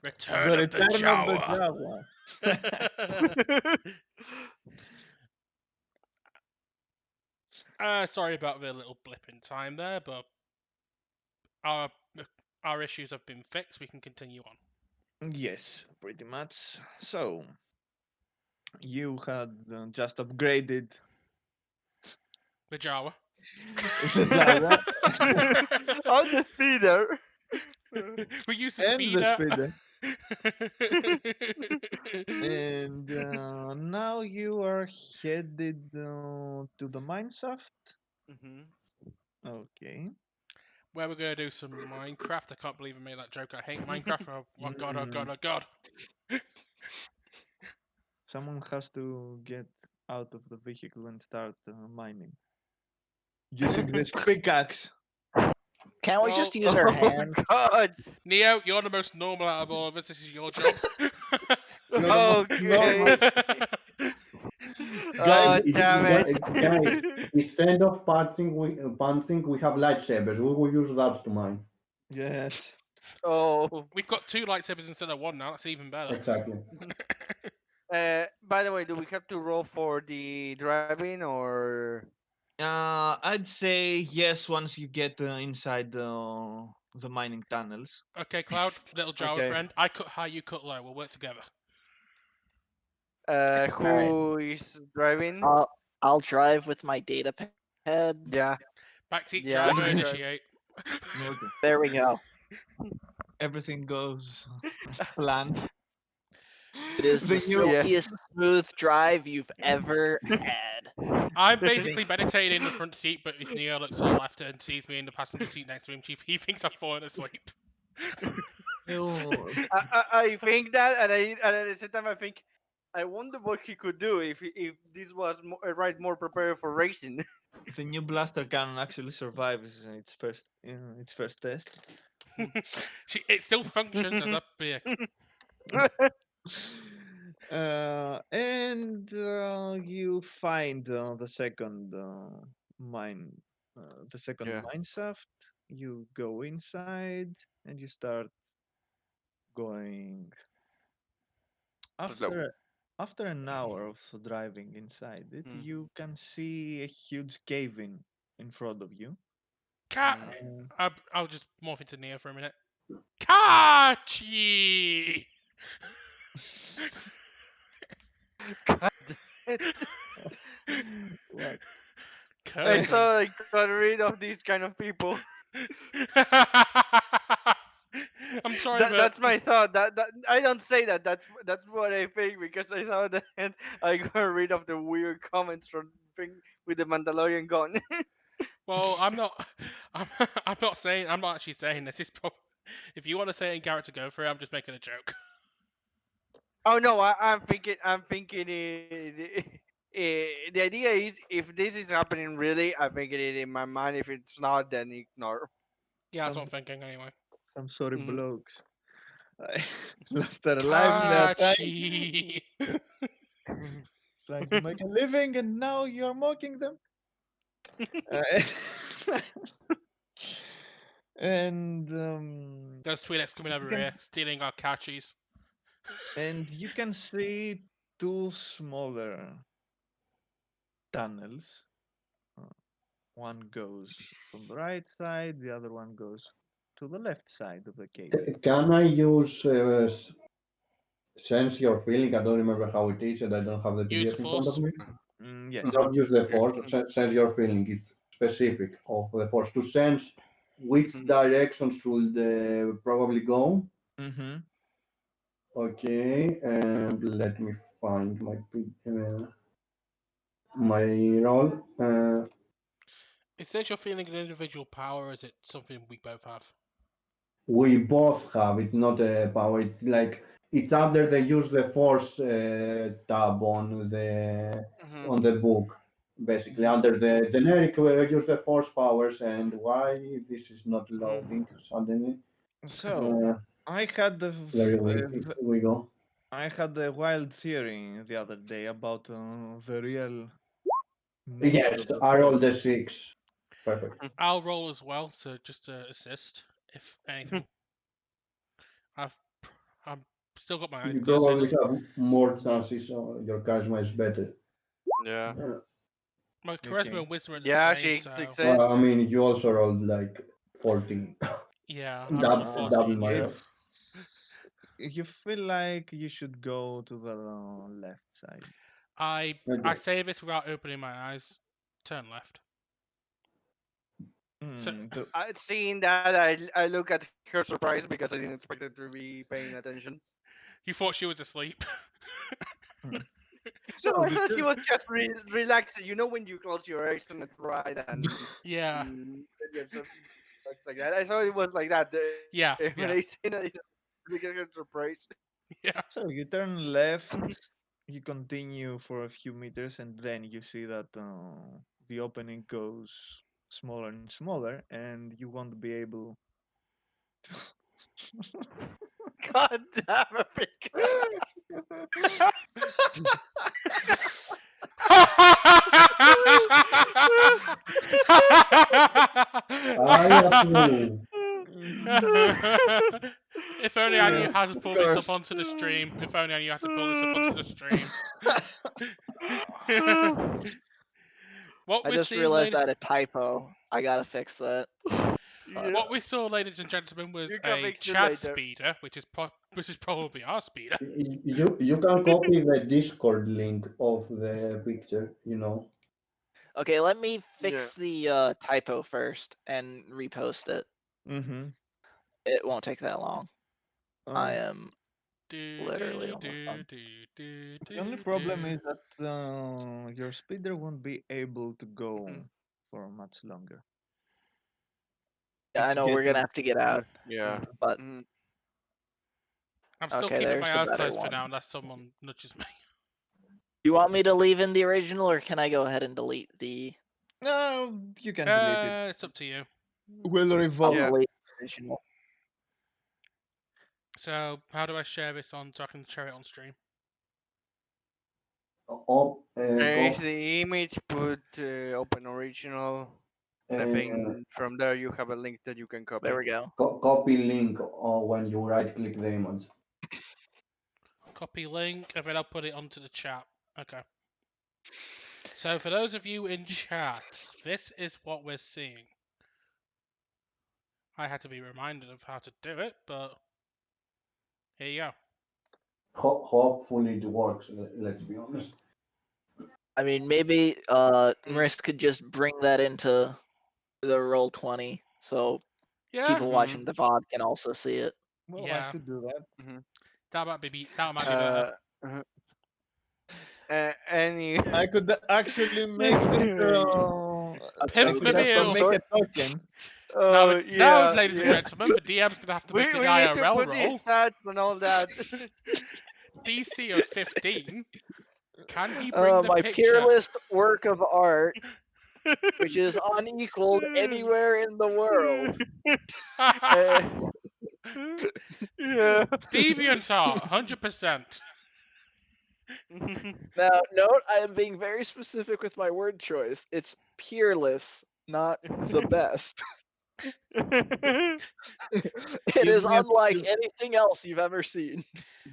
Return The of the return of the Jawa. Sorry about the little blip in time there, but our our issues have been fixed. We can continue on. Yes, pretty much. So, you had just upgraded The Jawa. the Jawa On the speeder. We use the and the speeder. speeder, and now you are headed to the mine shaft. Mhm. Okay. Where we're gonna do some Minecraft. I can't believe I made that joke. I hate Minecraft. Oh god! Oh god! Mm, Oh god! someone has to get out of the vehicle and start mining using this pickaxe. Can't we Well, just use our Oh hands? God. Neo, you're the most normal out of all of us. This is your job. You're the most Okay. normal guy. Oh damn Guys, it. instead of punching, we have lightsabers. We will use that to mine. Yes. Oh. We've got 2 lightsabers instead of 1 now. That's even better. Exactly. By the way, do we have to roll for the driving or? I'd say yes once you get inside the mining tunnels. Okay, Cloud, little Jawa Okay. friend. I cut high, you cut low. We'll work together. Alright. Who is driving? I'll drive with my data pad. Yeah. Backseat Yeah. driver, you drive. initiate. Okay. There we go. Everything goes as planned. It is the The new Yes. silkiest smooth drive you've ever had. I'm basically meditating in the front seat, but if Neo looks to the left and sees me in the passenger seat next to him, he thinks I've fallen asleep. new I think that, and at the same time, I think, I wonder what he could do if this was more prepared for racing. the new blaster cannon actually survives its first test. It still functions as a vehicle. And you find the second mine, the second Yeah. mine shaft. You go inside and you start going. Slow. After an hour of driving inside it, Mm. you can see a huge cave in front of you. Cat. Mm. I'll just morph into Neo for a minute. Kachi! God damn What? it. I Cursing. thought I got rid of these kind of people. I'm sorry, but That's my thought. That I don't say that. That's what I think because I thought that I got rid of the weird comments from thing with the Mandalorian gun. well, I'm not. I'm not saying. I'm not actually saying this. Is if you want to say it in character, go for it. I'm just making a joke. Oh no, I'm thinking. I'm thinking. The idea is if this is happening really, I'm thinking it in my mind. If it's not, then ignore. Yeah, that's what Some I'm thinking anyway. some sorry Mhm. blokes. Lost their life in the attack, Kachi. trying to make a living, and now you're mocking them. Uh, and Those Twi'leks coming you over can here, stealing our Kachis. and you can see two smaller tunnels. Uh, one goes from the right side, the other one goes to the left side of the cave. Can I use sense your feeling? I don't remember how it is, and I don't have the Use the PDF in front of Force. me. Yes. Don't use the Okay. force. Sense your feeling. It's specific of the force to sense which direction should probably go. Mm-hmm. Okay, and let me find my role. Is this your feeling an individual power, or is it something we both have? We both have. It's not a power. It's like it's under the use the force tab Mhm. on the book. Basically, Mhm. under the generic use the force powers, and why this is not Mhm. loading suddenly. So Uh, I had there we go. I had a wild theory the other day about the real nature Yes, of the I roll force. the 6. Perfect. I'll roll as well, so just to assist, if anything. I've I'm still got my eyes You closed. So probably have more chances. Your charisma is better. Yeah. my charisma Okay. and wisdom are the Yeah, same. she So exists. I mean, you also rolled like 14. yeah, I rolled a Double, 14. my Yeah. roll. If you feel like you should go to the left side. I Okay. say this without opening my eyes. Turn left. So Seeing that, I look at her surprised because I didn't expect her to be paying attention. you thought she was asleep. No, So I the thought she turn. was just relaxing. You know when you close your eyes on it right and yeah. yeah, so like that. I thought it was like that. Yeah. When I Yeah. seen it, we get her surprised. Yeah. So you turn left, you continue for a few meters, and then you see that the opening goes smaller and smaller, and you won't be able. God damn it, Pika. I approve. If only I knew Yeah, how to of pull this up course. onto the stream. If only I knew how to pull this up onto the stream. What I we're just seeing, realized ladies, I had a typo. I gotta fix that. Yeah, what we saw, ladies and gentlemen, was you can a fix it Chad later. speeder, which is probably our speeder. You can copy the Discord link of the picture, you know. Okay, let me Yeah. fix the typo first and repost it. Mm-hmm. It won't take that long. I am Do, literally do, almost do, done. do, The only do, problem do. is that your speeder won't be able to go Mhm. for much longer. Yeah, I It's know we're gonna getting. have to get out, Yeah. but Mhm. I'm still okay, keeping there's my the eyes better closed for one. now, unless someone nudges me. You want me to leave in the original, or can I go ahead and delete the? No, you can delete it. It's up to you. We'll I'll revolt. Yeah. delete the original. So, how do I share this on so I can share it on stream? Change Cop, the image, put open original. I think from there you have a link that you can copy. There we go. copy link when you right click the image. Copy link, and then I'll put it onto the chat. Okay. So, for those of you in chat, this is what we're seeing. I had to be reminded of how to do it, but here you go. Hopefully it works. Let's be honest. I mean, maybe Marissa could just bring that into the Roll20, so Yeah, people watching the VOD can also see it. Well, I yeah, could do that. that might be better. Uh, any. I could actually make it. A I Pimp could the token of some actually meal. make sort. a token. Oh Now, yeah, ladies and yeah. gentlemen, the DM's gonna have to make an We need to IRL put these roll. stats and all that. DC of 15. Can he bring the My picture? peerless work of art, which is unequaled anywhere in the world. Uh, yeah. DeviantArt, 100%. Now, note I am being very specific with my word choice. It's peerless, not the best. It Give is me a unlike few, anything else you've ever seen.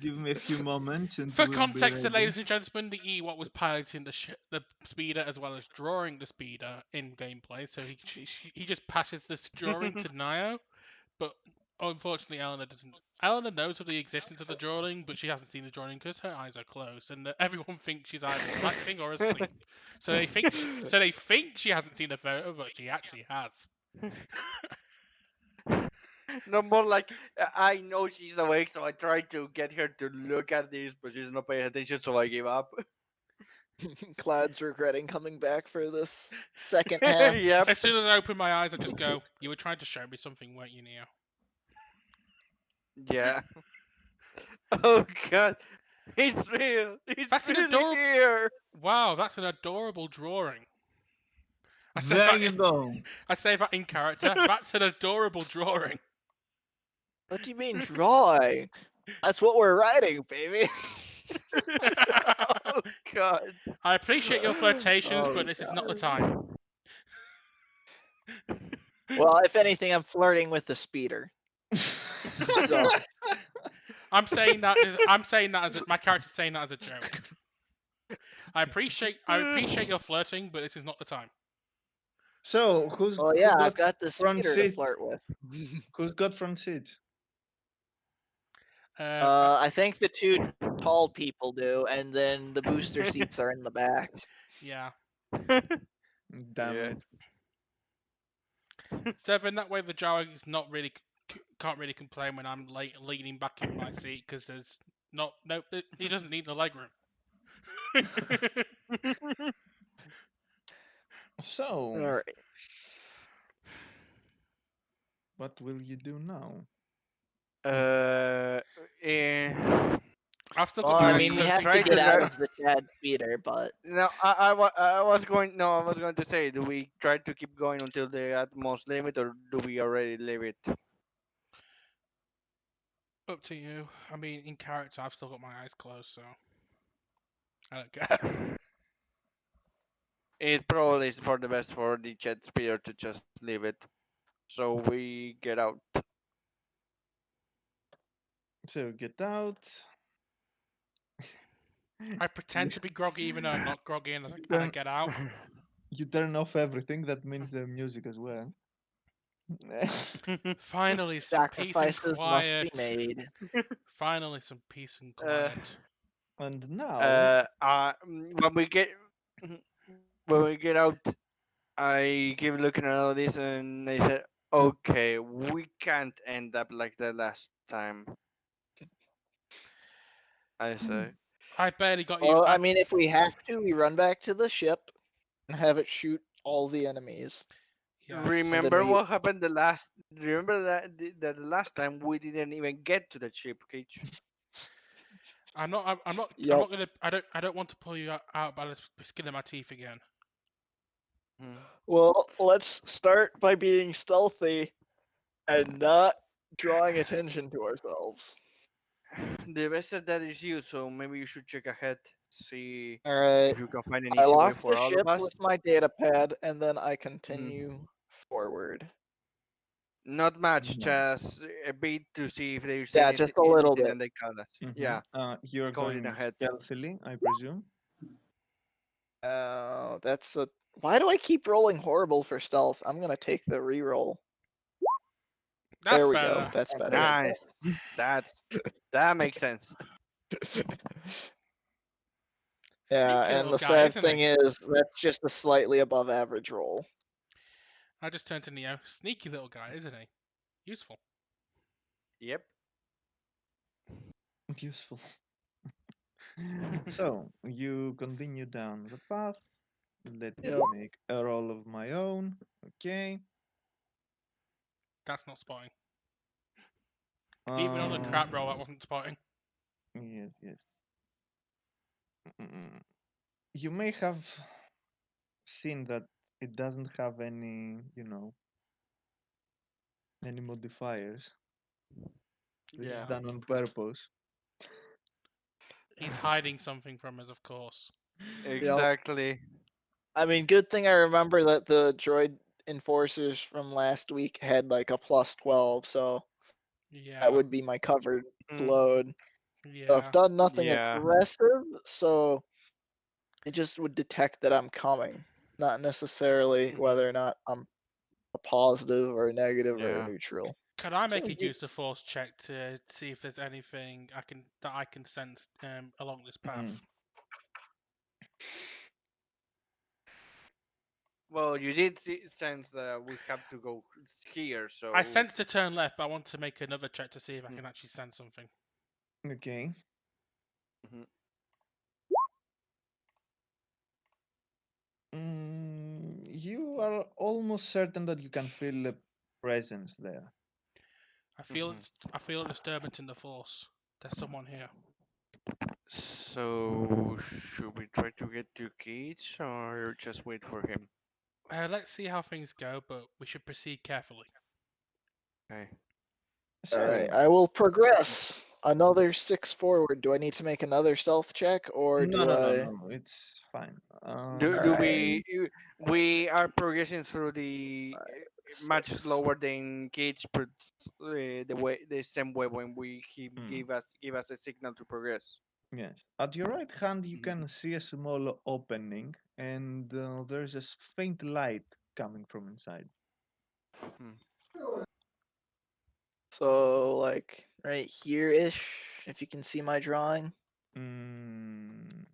give me a few moments and For we'll be context, ready. ladies and gentlemen, the Ewok was piloting the speeder as well as drawing the speeder in gameplay, so he just passes this drawing to Nio, but unfortunately Eleanor doesn't. Eleanor knows of the existence of the drawing, but she hasn't seen the drawing because her eyes are closed, and everyone thinks she's either relaxing or asleep. So they think she hasn't seen the photo, but she actually has. No more like I know she's awake, so I tried to get her to look at this, but she's not paying attention, so I give up. Cloud's regretting coming back for this second half. Yep. As soon as I open my eyes, I just go, "You were trying to show me something, weren't you, Neo?" Yeah. Oh god, it's real. It's That's an really adorable. here. Wow, that's an adorable drawing. I say There that. you go. I say that in character. That's an adorable drawing. What do you mean drawing? That's what we're writing, baby. Oh god. I appreciate your flirtations, Oh, but this is not the God. time. Well, if anything, I'm flirting with the speeder. So, I'm saying that as my character's saying that as a joke. I appreciate your flirting, but this is not the time. So Well, who yeah, I've got got the front speeder to seat? flirt with. Who's got front seat? I think the two tall people do, and then the booster seats are in the back. Yeah. Damn Yeah. it. Seven. That way the Jawa is not really can't really complain when I'm leaning back in my seat because there's he doesn't need the leg room. So, All right. what will you do now? Eh, I've still Well, got my I eyes mean, we closed have in to try to get out character. drive. of the Chad speeder, but No, I was going. No, I was going to say, do we try to keep going until the utmost limit, or do we already leave it? Up to you. I mean, in character, I've still got my eyes closed, so I don't care. It probably is for the best for the jet speeder to just leave it, so we get out. So get out. I pretend to be groggy even though I'm not groggy, and You I turn, get out. you turn off everything. That means the music as well. Finally, some peace and sacrifices must be quiet. made. Finally, some peace and uh, quiet. And now, when we get when we get out, I keep looking at all this, and I said, "Okay, we can't end up like the last time." I say. I barely got you. Well, I mean, if we have to, we run back to the ship and have it shoot all the enemies. Yes. Remember we- what happened the last? Remember that the last time we didn't even get to the ship, Cage. I'm not. I'm not. I'm Yep. not gonna. I don't want to pull you out by the skin of my teeth again. Hmm. Well, let's start by being stealthy and not drawing attention to ourselves. The best at that is you, so maybe you should check ahead, see All right. if you can find an I easy way lock for the all ship of us. with my data pad, and then I continue forward. Not much, no. just a bit to see if there's Yeah, just a little anything, bit. and they call us. Mhm. Yeah, You're going going ahead. stealthily, I presume. That's a. Why do I keep rolling horrible for stealth? I'm gonna take the reroll. That's There we better. go. That's better. Nice. That makes sense. Yeah, Sneaky and little the guy, sad isn't thing he? is that's just a slightly above average roll. I just turned to Neo. Sneaky little guy, isn't he? Useful. Yep. Useful. So you continue down the path. Let me Yep. make a roll of my own. Okay. That's not spotting. Even on a crap roll, that wasn't spotting. Yes, yes. Mm, You may have seen that it doesn't have any, any modifiers. This is Yeah. done on purpose. He's hiding something from us, of course. Exactly. I mean, good thing I remember that the droid enforcers from last week had like a plus 12, so Yeah. that would be my covered Mm, load. So I've Yeah. done nothing Yeah. aggressive, so it just would detect that I'm coming, not necessarily Mhm. whether or not I'm a positive or a negative or a Yeah. neutral. Can I make So a you- use the force check to see if there's anything I can sense along this path? Mm. Well, you did sense that we have to go here, so I sense to turn left, but I want to make another check to see if I Mm. can actually sense something. Okay. Mhm. You are almost certain that you can feel a presence there. Mhm. I feel a disturbance in the force. There's someone here. So should we try to get to Cage or just wait for him? Let's see how things go, but we should proceed carefully. Okay. So, Alright, I will progress another 6 forward. Do I need to make another stealth check, or no, do no, no, I? no. It's fine. Do Alright. we are progressing through the much Six. slower than Cage, the same way when we he Mm. give us a signal to progress. Yes. At your right hand, you Mhm. can see a small opening, and there's a faint light coming from inside. Hmm. So like right here ish, if you can see my drawing. Mm,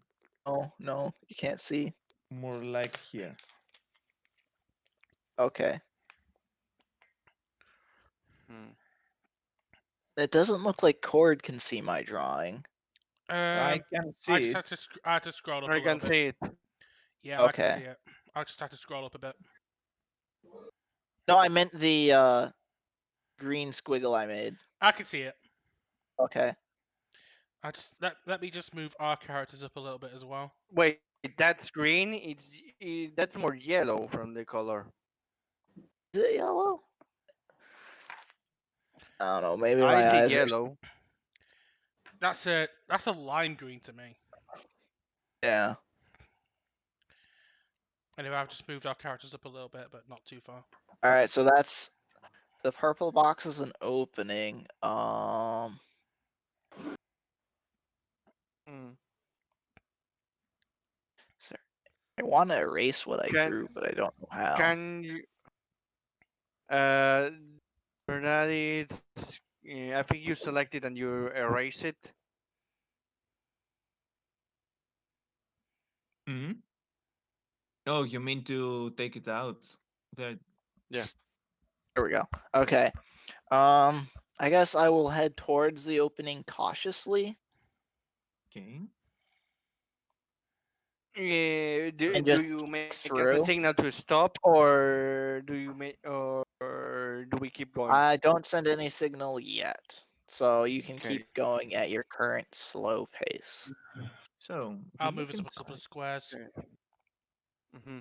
Oh no, you can't see. more like here. Okay. Hmm. It doesn't look like Cord can see my drawing. I Um, can I see just it. had to I had to scroll up a I little can bit. see it. Yeah, I can Okay. see it. I just had to scroll up a bit. No, I meant the green squiggle I made. I can see it. Okay. I just let me just move our characters up a little bit as well. Wait, that's green. That's more yellow from the color. Is it yellow? I don't know. Maybe I my see eyes are. yellow. That's a lime green to me. Yeah. Anyway, I've just moved our characters up a little bit, but not too far. All right. So that's the purple box is an opening. Mm. Sorry. I want to erase what I Can drew, but I don't know how. can you uh for that it's I think you select it and you erase it. Hmm. Oh, you mean to take it out? There. Yeah. There we go. Okay. I guess I will head towards the opening cautiously Okay. and Do just you make a through. signal to stop, or do you make, or do we keep going? I don't send any signal yet, so you can Okay. keep going at your current slow pace. So you I'll move look us up a couple of inside. squares. Mm-hmm.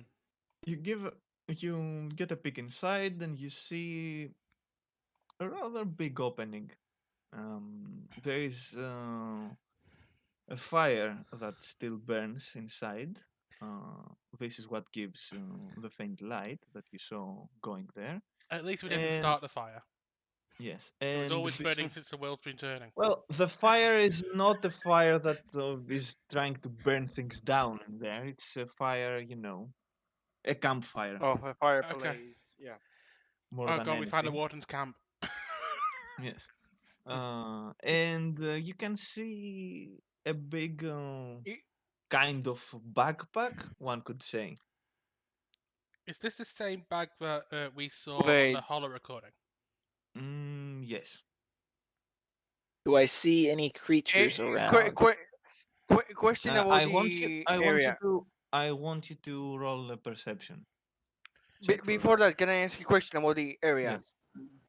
You give. You get a peek inside, and you see a rather big opening. There is a fire that still burns inside. This is what gives the faint light that you saw going there. At least we didn't And start the fire. yes, It was and always burning since the world's been turning. well, the fire is not a fire that is trying to burn things down in there. It's a fire, a campfire Oh, a Okay. fireplace. Yeah. more Oh than god, we found a anything. warden's camp. Yes. And you can see a big I- kind of backpack, one could say. Is this the same bag that we saw on the Wait. holo recording? Yes. Do I see any creatures around? Question about I want you. the I want you area. to. I want you to roll a perception check for Before that. that, can I ask you a question about the Yes. area?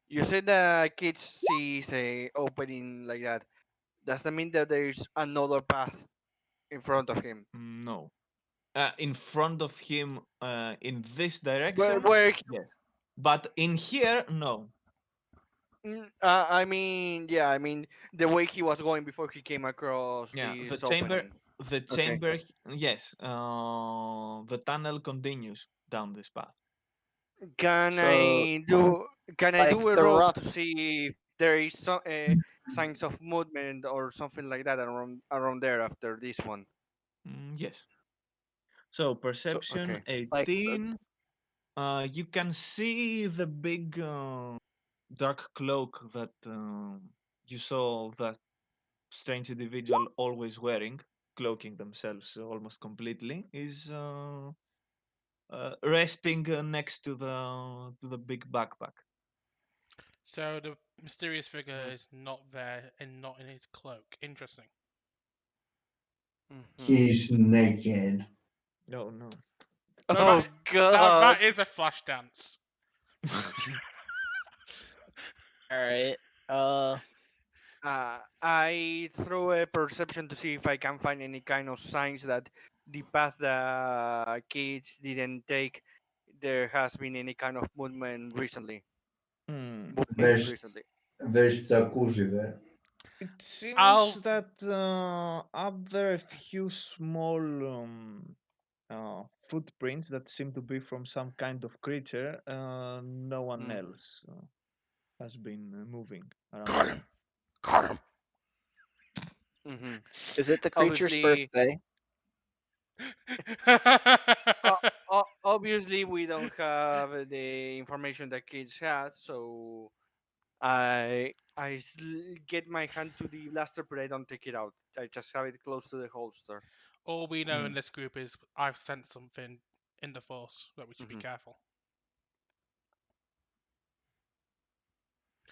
You said the kids sees a opening like that. Does that mean that there's another path in front of him? No. In front of him, in this Where, direction, where yes. But in here, no. I mean, yeah, I mean the way he was going before he came across Yeah. The this chamber. opening. The Okay. chamber. Yes. The tunnel continues down this path. Can So, I do? Can I like do a the roll rough. to see if there is some signs of movement or something like that around there after this one? Yes. So So, perception Okay. like the 18. You can see the big dark cloak that you saw that strange individual always wearing, cloaking themselves almost completely, is resting next to the big backpack. So the mysterious figure Mm-hmm. is not there and not in his cloak. Interesting. Mm-hmm. He's naked. No, no. No, Oh that God. is a flash dance. all right. I throw a perception to see if I can find any kind of signs that the path the kids didn't take, there has been any kind of movement recently. Hmm. Moving There's recently. there's jacuzzi there. It seems I'll that are there a few small footprints that seem to be from some kind of creature. No one Mm. else has been moving around Got here. him. Got him. Hmm. Is it the creature's Obviously, birthday? uh, obviously, we don't have the information that kids has, so get my hand to the blaster, but I don't take it out. I just have it close to the holster. All we know in Mm. this group is I've sensed something in the force that we should be Hmm. careful.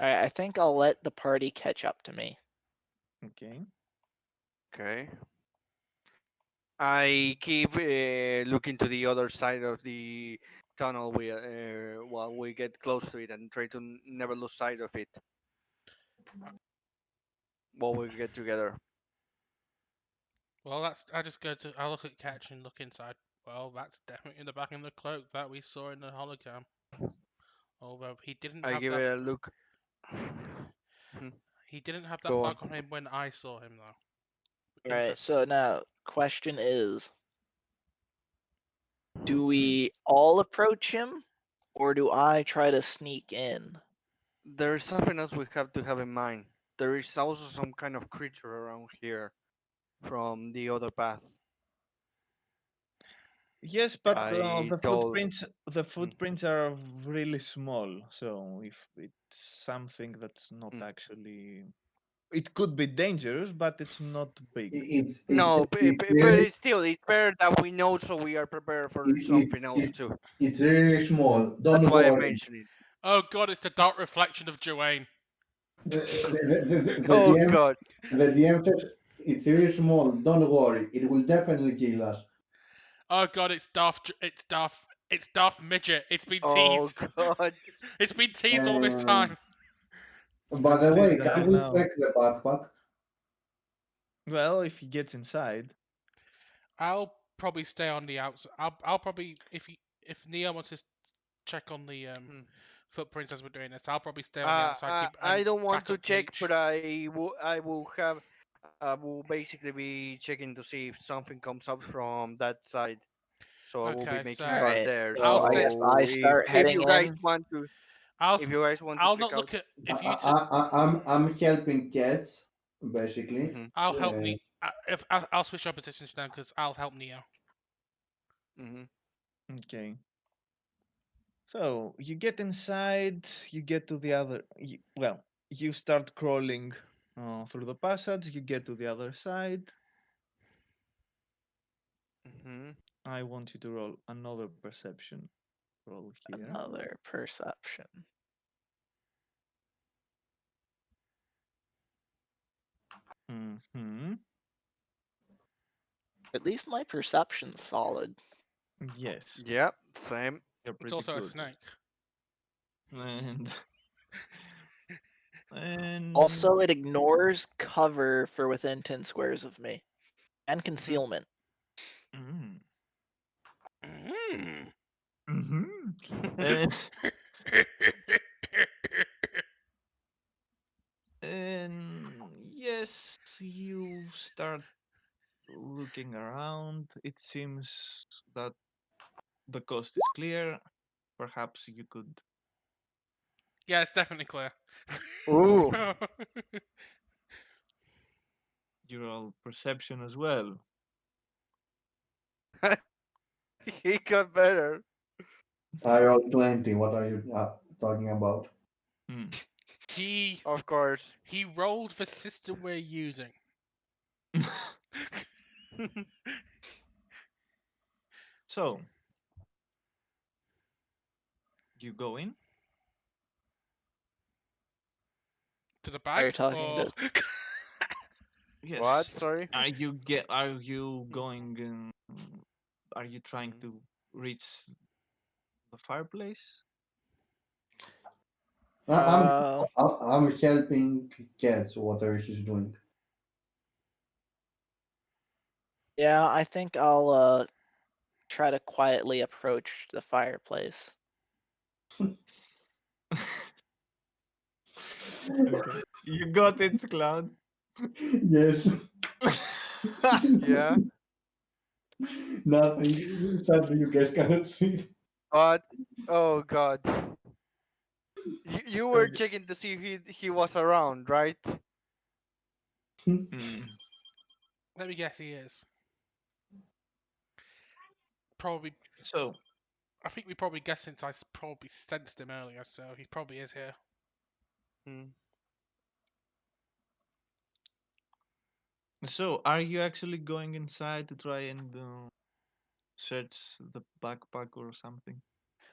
Alright, I think I'll let the party catch up to me. Okay. Okay. I keep looking to the other side of the tunnel while we get close to it and try to never lose sight of it while we get together. Well, I just go to. I look at Catch and look inside. Well, that's definitely the back of the cloak that we saw in the hologram. Although he didn't I have give that. it a look. Mhm. He didn't have that Go on. mark on him when I saw him, though. Alright, Interesting. so now question is, do Mm. we all approach him or do I try to sneak in? There is something else we have to have in mind. There is also some kind of creature around here from the other path. Yes, but I the told. Mm, footprints are really small. So if it's something that's not mm. actually, it could be dangerous, but it's not big. No, It's but really it's still it's better that we know so we are prepared for something else it, too. it's really small. That's Don't why I worry. mentioned it. Oh god, it's the dark reflection of Joanne. The Oh DM god. the DM says it's really small. Don't worry. It will definitely kill us. Oh god, it's Darth. It's Darth. It's Darth Midget. It's been Oh teased. god. It's been teased all this Um, time. by the Please way, can don't we know. check the backpack? Well, if he gets inside, I'll probably stay on the outside. I'll probably if Neo wants to check on the Hmm. footprints as we're doing this, I'll probably stay on the outside. Keep I and don't want back to up check, H. but I will basically be checking to see if something comes up from that side. So I will be Okay, making so guard Alright, there. I'll so I stay. guess I So start if heading you guys in. want to if you guys want to I'll check not out. look at I, if you. I'm helping cats basically. Hmm. I'll help Uh, Neo. If I'll switch our positions now because I'll help Neo. Hmm. okay. So you get inside, you get to the other. Well, you start crawling through the passage. You get to the other side. Hmm. I want you to roll another perception roll here. Another perception. Hmm. At least my perception's solid. Yes, Yeah, same. you're It's pretty also a good. snake. And and Also, it ignores cover for within 10 squares of me. And Hmm. concealment. mm, Mm. hmm and, and yes, you start looking around. It seems that the coast is clear. Perhaps you could Yeah, it's definitely clear. Ooh. roll perception as well. He got better. I rolled 20. What are you talking about? Hmm. he Of course. he rolled the system we're using. So you go in. To the Are bag you talking or to? Yes. What? Sorry. Are you Hmm. going? Are you trying Hmm. to reach the fireplace? I'm Uh, I'm helping cats. Whatever she's doing. yeah, I think I'll try to quietly approach the fireplace. Okay. You got it, Cloud. Yes. Yeah. Nothing. Something you guys cannot see. God. Oh God. You were Okay. checking to see if he was around, right? Mm. Let me guess, he is. Probably. So, I think we probably guessed since probably sensed him earlier, so he probably is here. Hmm. so are you actually going inside to try and search the backpack or something?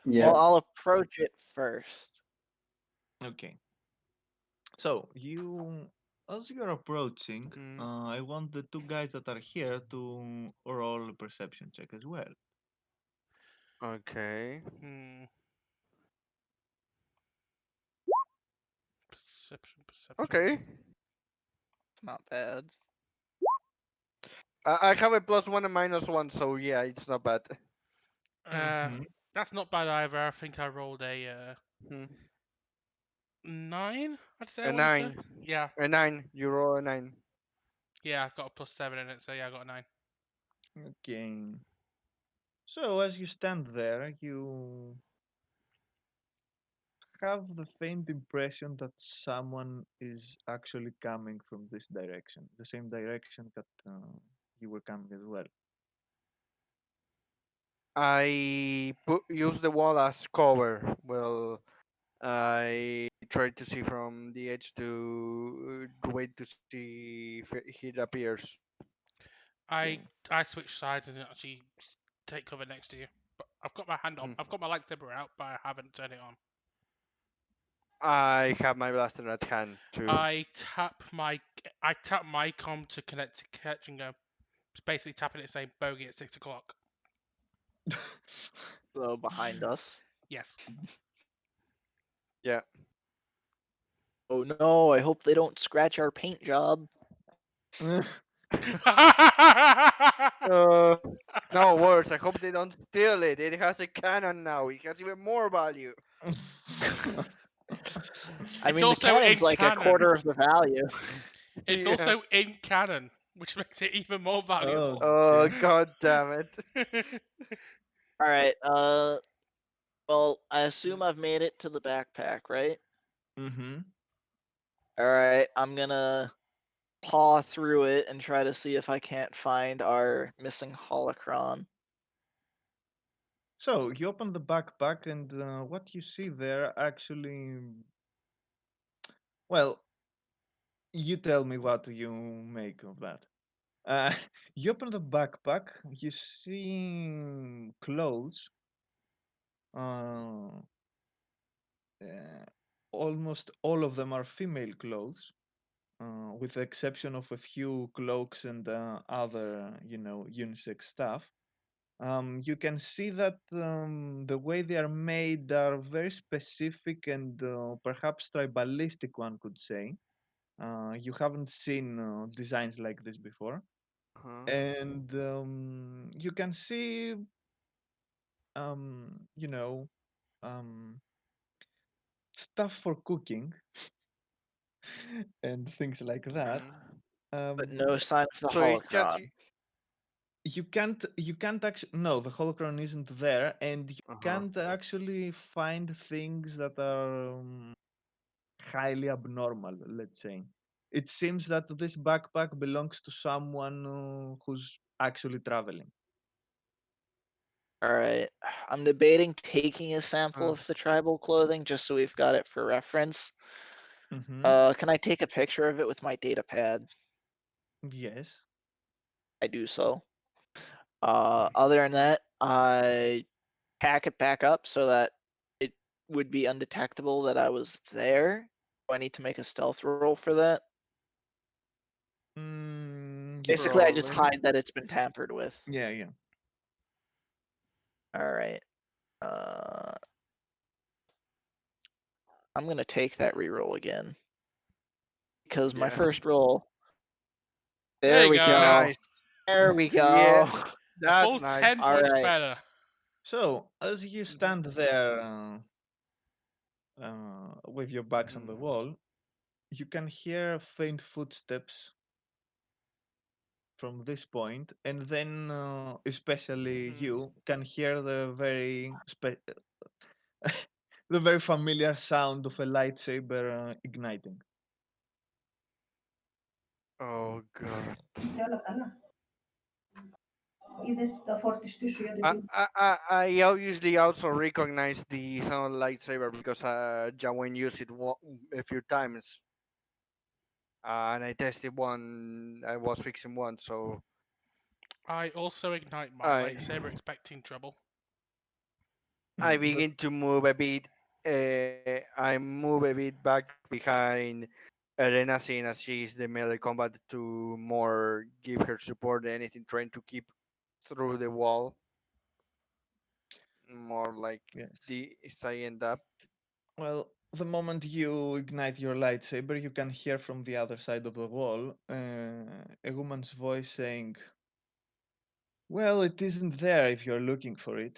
Well, Yeah. I'll approach it first. Okay. So as you're approaching, Hmm. I want the two guys that are here to roll a perception check as well. Okay. Hmm. Perception, perception. Okay. It's not bad. I have a +1 and -1, so yeah, it's not bad. Mm-hmm. That's not bad either. I think I rolled a Hmm. 9. I'd say. I A want to say. 9. Yeah, A 9. You roll a 9. yeah. I got a +7 in it, so yeah, I got a 9. Okay. So as you stand there, you have the faint impression that someone is actually coming from this direction, the same direction that you were coming as well. Use the wall as cover. Well, I try to see from the edge to wait to see if it appears. I Okay. I switched sides and actually take cover next to you. But I've got my hand on. Hmm. I've got my lightsaber out, but I haven't turned it on. I have my blaster at hand too. I tap my com to connect to catch and go. It's basically tapping it saying bogey at 6 o'clock. So behind us. Yes. Yeah. Oh no, I hope they don't scratch our paint job. Uh, no worse. I hope they don't steal it. It has a cannon now. It has even more value. I It's mean, the also cannon's in like a canon. quarter of the value. It's Yeah. also in canon, which makes it even more Oh, valuable. Oh dear. God damn it. All right. Well, I assume I've made it to the backpack, right? Mm-hmm. All right. I'm gonna paw through it and try to see if I can't find our missing holocron. So you open the backpack, and what you see there actually, well, you tell me what you make of that. Uh, you open the backpack, you see clothes. Uh, uh, Almost all of them are female clothes, with the exception of a few cloaks and other, unisex stuff. You can see that the way they are made are very specific and perhaps tribalistic, one could say. You haven't seen designs like this before. Huh? And you can see, you know, um, stuff for cooking and things like that. Mhm. But Um, no sign of the So it's just. holocron. you can't actually, no, the holocron isn't there, and you Uh huh. can't actually find things that are highly abnormal, let's say. It seems that this backpack belongs to someone who's actually traveling. All right. I'm debating taking a sample Uh, of the tribal clothing just so we've got it for reference. Mm-hmm. Can I take a picture of it with my data pad? Yes. I do so. Other than that, I pack it back up so that it would be undetectable that I was there. Do I need to make a stealth roll for that? Yes. Basically, I just Probably. hide that it's been tampered with. Yeah, yeah. All right. Uh, I'm gonna take that reroll again because my Yeah. first roll. There There you we go. go. Nice. There we Yeah. go. A That's full nice. 10 All points right. better. So, as you Mhm. stand there with your backs on the Mhm. wall, you can hear faint footsteps from this point, and then especially Hmm. you can hear the very familiar sound of a lightsaber igniting. Oh god. Είδες το I obviously also recognize the sound of lightsaber because Jawen used it a few times. And I tested one. I was fixing one, so I also ignite my I lightsaber, expecting trouble. I But begin to move a bit. I move a bit back behind Elena, seeing as she's the melee combat to more give her support than anything, trying to keep through the wall. More like yes. the I end up. Well, the moment you ignite your lightsaber, you can hear from the other side of the wall a woman's voice saying, "Well, it isn't there if you're looking for it.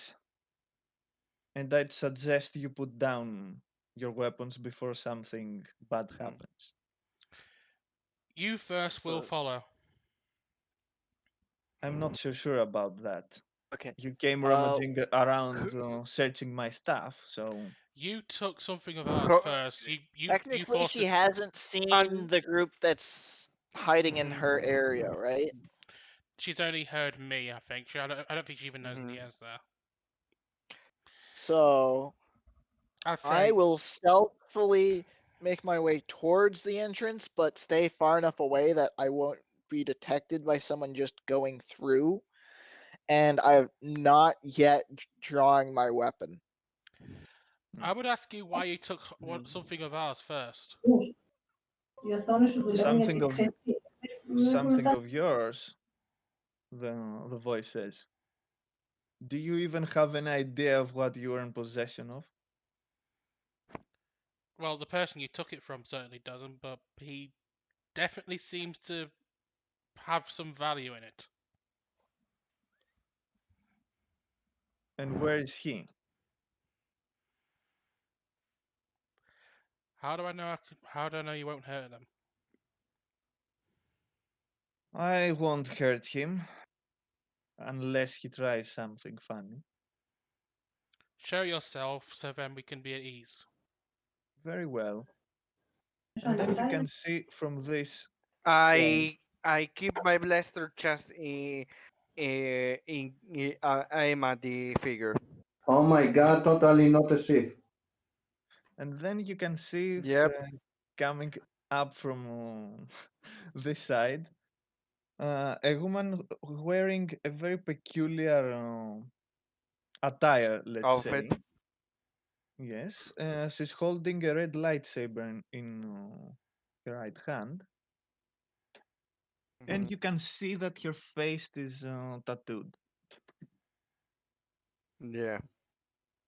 And I'd suggest you put down your weapons before something bad Hmm. happens." You first will So follow. I'm not so sure about that. Okay. You came Uh, rummaging around searching my stuff, so You took something of ours Pro- first. You Technically, forced she us. hasn't seen and the group that's hiding in mhm, her area, right? She's only heard me. I think. I don't think she even knows mhm. Nia's there. So I'd I say. will stealthily make my way towards the entrance, but stay far enough away that I won't be detected by someone just going through. And I've not yet drawing my weapon. I would ask you why you took something of ours first. Η οθόνη σου δουλεύει something γιατί of ξέρεις τι που έχουν something τα... of yours, the voice says. Do you even have an idea of what you are in possession of? Well, the person you took it from certainly doesn't, but he definitely seems to have some value in it. And where is he? How do I know? How do I know you won't hurt them? I won't hurt him unless he tries something funny. Show yourself, so then we can be at ease. Very well. Σου And then you ανοιχτά can see from this wall. I keep my blaster just aim at the figure. Oh my god, totally not a Sith. And then you can see Yep. coming up from this side a woman wearing a very peculiar attire, let's say. Outfit. Yes, she's holding a red lightsaber in her right hand, and Mhm. you can see that her face is tattooed. Yeah.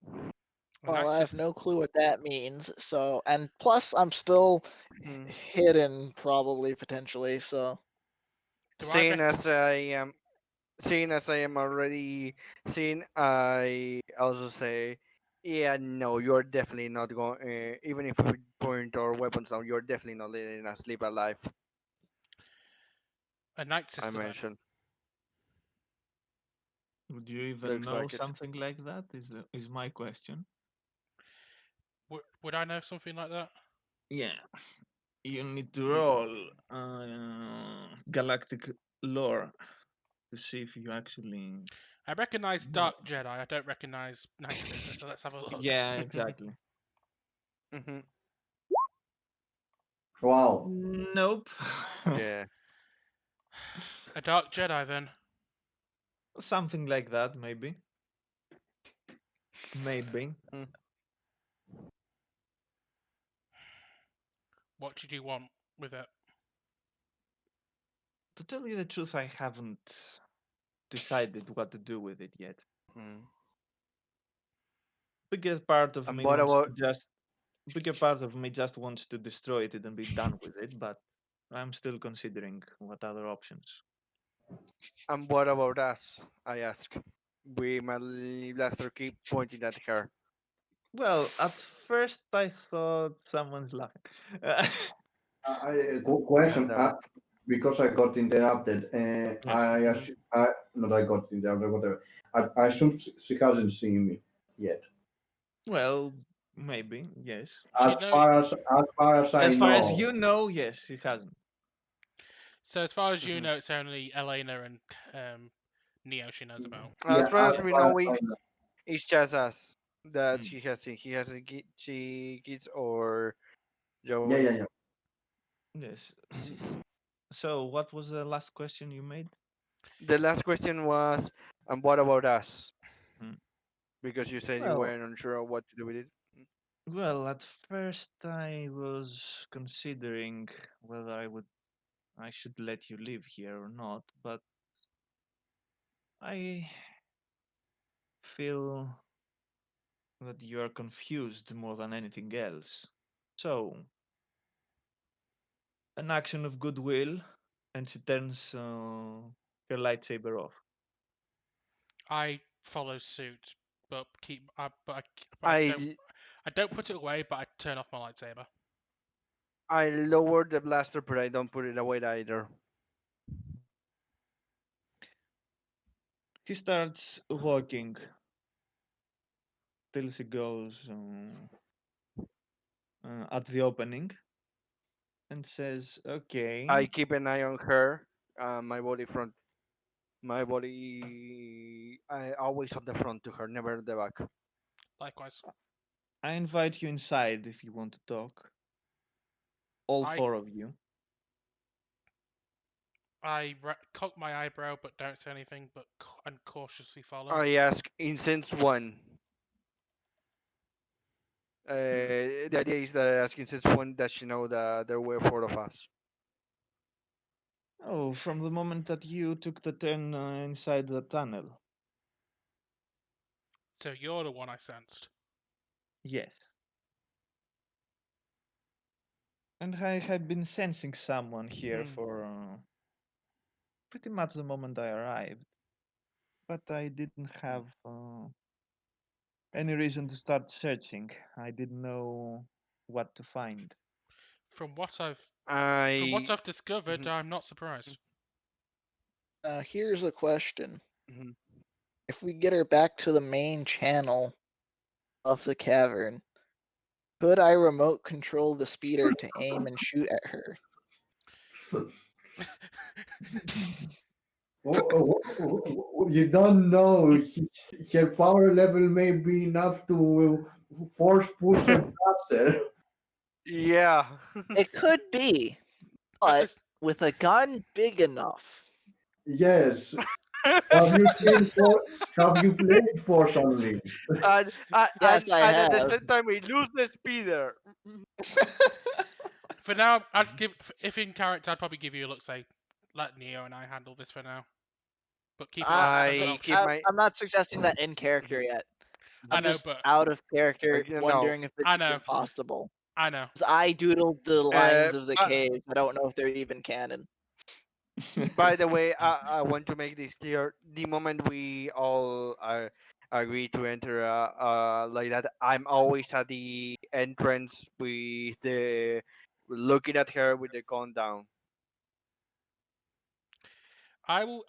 And Well, that's I have just. no clue what that means. So, and plus, I'm still Mhm. hidden, probably potentially. So, Do I Seeing rec- as I am seeing as I am already seen, I also say, yeah, no, you're definitely not going. Even if we point our weapons down, you're definitely not letting us live a life. a night I sister then? mentioned. Would you even Looks know like it. something like that? Is my question. Would I know something like that? Yeah, you need to Hmm. roll galactic lore to see if you actually I recognize know. Dark Jedi. I don't recognize Night Sister. So let's have a look. Yeah, exactly. Hmm. Wow. Nope. Yeah. A Dark Jedi then. Something like that, maybe. Maybe. Mm. What did you want with it? To tell you the truth, I haven't decided what to do with it yet. Mm. Bigger part of And me what wants about to just bigger part of me just wants to destroy it and be done with it, but I'm still considering what other options. us? I ask. We my blaster keep pointing at her. Well, at first I thought someone's laughing. Question, God damn it. because I got interrupted. Mhm. I got it down, whatever. I assume she hasn't seen me yet. Well, maybe yes. She As know. far as I As far as know, you know, yes, he hasn't. So as far as you Mhm. know, it's only Elena and Neo she knows about. As yeah, far as as we far know, as I know. it's just us that Mm. he has seen. He hasn't see kids or Yeah, Jawa. yeah, yeah. Yes. So, what was the last question you made? The last question was, and what about us? Mm. Because you said you Well, weren't unsure of what to do with it. well, at first I was considering whether I should let you live here or not, but I feel that you are confused more than anything else. So, an action of goodwill, and she turns her lightsaber off. I follow suit, but I I don't put it away, but I turn off my lightsaber. I lowered the blaster, but I don't put it away either. He starts walking till she goes at the opening and says, I "Okay." keep an eye on her. My body front. My body. I always on the front to her, never the back. Likewise, I invite you inside if you want to talk. All I four of you. cock my eyebrow, but don't say anything, and cautiously follow. I ask in sense one. The idea is that I ask in sense one that she know that there were four of us. Oh, from the moment that you took the turn inside the tunnel. So you're the one I sensed. Yes. And I had been sensing someone here Hmm. for pretty much the moment I arrived. But I didn't have any reason to start searching. I didn't know what to find. From what I've from what I. I've discovered, Mhm, I'm not surprised. Here's a question. mhm. If we get her back to the main channel of the cavern, could I remote control the speeder to aim and shoot at her? You don't know. Her power level may be enough to force push a blaster. Yeah. It could be, At but this, with a gun big enough. Yes. Have you seen? Have you played Force Unleashed? Yes, I And at the have. same time, we lose the speeder. for now, I'd give if in character, I'd probably give you a look. Say, let Neo and I handle this for now, but keep it as an I keep option. my. I'm not suggesting that in character Mhm, yet. I I'm mhm. know, just but out of character No. wondering if it's I know, even possible. I know. 'Cause I doodled the Uh, lines of the uh, caves. I don't know if they're even canon. by the way, I want to make this clear. The moment we all agree to enter like that, I'm always at the entrance with the looking at her with the gun down. I will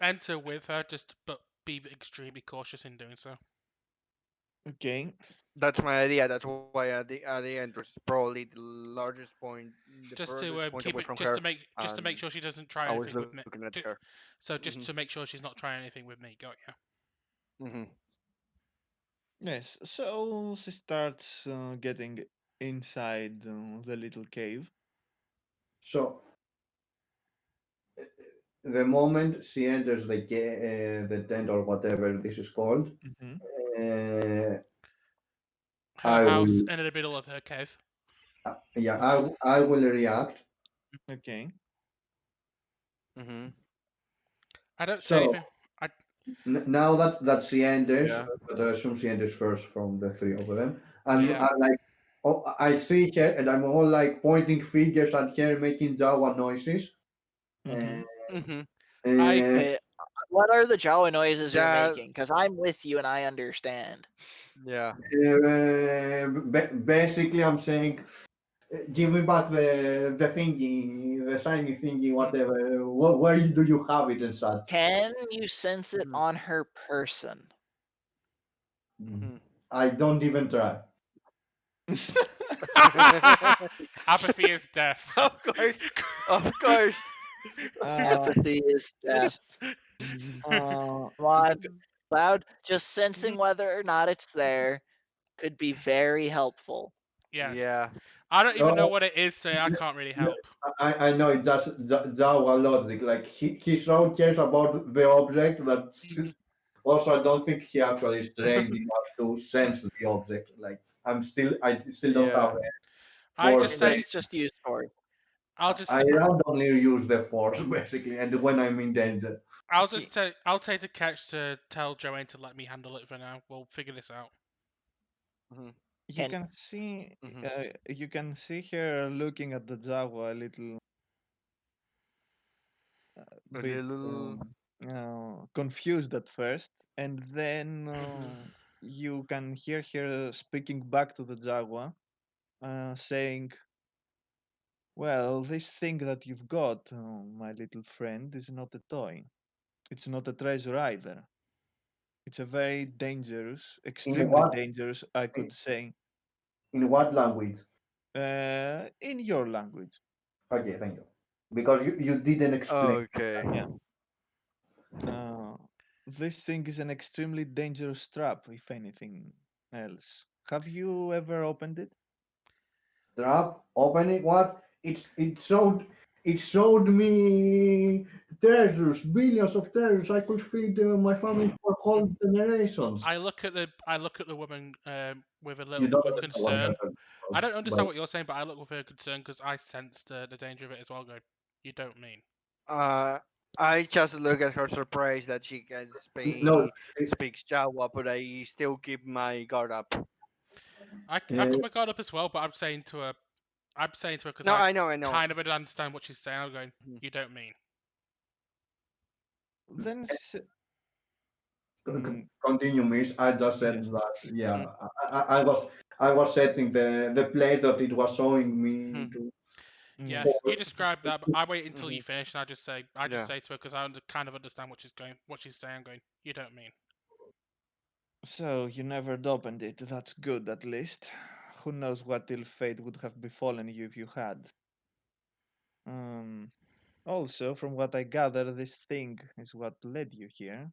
enter with her, but be extremely cautious in doing so. Okay. That's my idea. That's why at the entrance, probably the largest point, the Just to furthest point keep away it, from her, just to make and sure she doesn't try I was anything with me. looking at Ju- her. So Hmm. just to make sure she's not trying anything with me. Got ya. Hmm. Yes. So she starts getting inside the little cave. So the moment she enters the tent or whatever this is called, Hmm. uh, Her I house will. in the middle of her cave. Yeah, I will react. Okay. Hmm. I don't say So anything. I now that she enters, Yeah. but I assume she enters first from the three of them. yeah. I'm like, oh, I see her, and I'm all like pointing fingers at her, making Jawa noises. Hmm. Uh, Hmm. I uh, Okay, what are the Jawa noises you're That. making? Because I'm with you and I understand. Yeah. basically, I'm saying, Give me back the thingy, the shiny thingy, Mm. whatever. Where do you have it and such? Can you sense it Mhm. on her person? Mhm. I don't even try. Apathy is death. Of course, of course. Apathy is death. just uh, Come on, you, Cloud. Just sensing whether or not it's there could be very helpful. Yes. Yeah. I don't even know Oh, what it is, so I can't really help. I know it's just Jawa logic. Like he so cares about the object that also I don't think he actually is trained enough to sense the object. Like I still don't have Yeah. a I force just And say, sense. he's just used for it. I'll just, I randomly use the force basically, and when I'm in danger. I'll take the catch to tell Joanne to let me handle it for now. We'll figure this out. Mhm. you And can see Mhm. you can see her looking at the Java a little A bit little. confused at first, and then you can hear her speaking back to the Jaguar, saying, "Well, this thing that you've got, my little friend, is not a toy. It's not a treasure either. It's a very dangerous, In extremely what dangerous, I could say, in what language? in your language. Okay, thank you. Because you didn't explain. Okay. Yeah. Uh, this thing is an extremely dangerous trap, if anything else. Have you ever opened it? Strap, open it. What? It showed me treasures, billions of treasures. I could feed my family for whole generations. I look at the woman with a You little don't with understand what concern. happened. I don't understand But what you're saying, but I look with her concern because I sense the danger of it as well. Go, you don't mean. Uh, I just look at her surprised that she can no, speaks Jawa, but I still keep my guard up. I've got uh, my guard up as well, but I'm saying to her because No, I I know. kind of understand what she's saying. I'm going, Mhm. you don't mean. Then, continue, Miss. I just said yes. that. Yeah, Mhm. I was setting the place that it was showing me Mhm. to. Yeah, Mm. you describe that, but I wait until you Mhm. finish, and I just Yeah. say to her because kind of understand what she's saying. I'm going, you don't mean. So you never opened it. That's good, at least. Who knows what ill fate would have befallen you if you had. Um, Also, from what I gather, this thing is what led you here.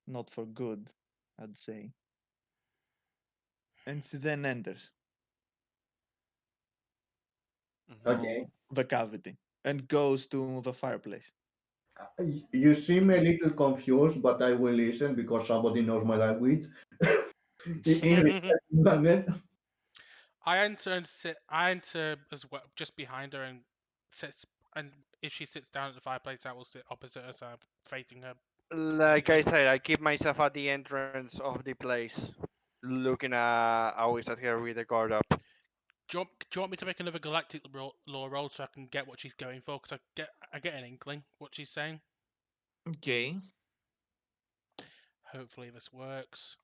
Not for good, I'd say. And she then enters Mhm. Okay, the cavity and goes to the fireplace. you seem a little confused, but I will listen because somebody knows my language. In return, I enter and sit. I enter as well, just behind her, and sits. And if she sits down at the fireplace, I will sit opposite her, so I'm facing her. Like I said, I keep myself at the entrance of the place, looking always at her with the guard up. Do you want me to make another galactic law roll so I can get what she's going for? Because I get an inkling what she's saying. Okay. Hopefully this works.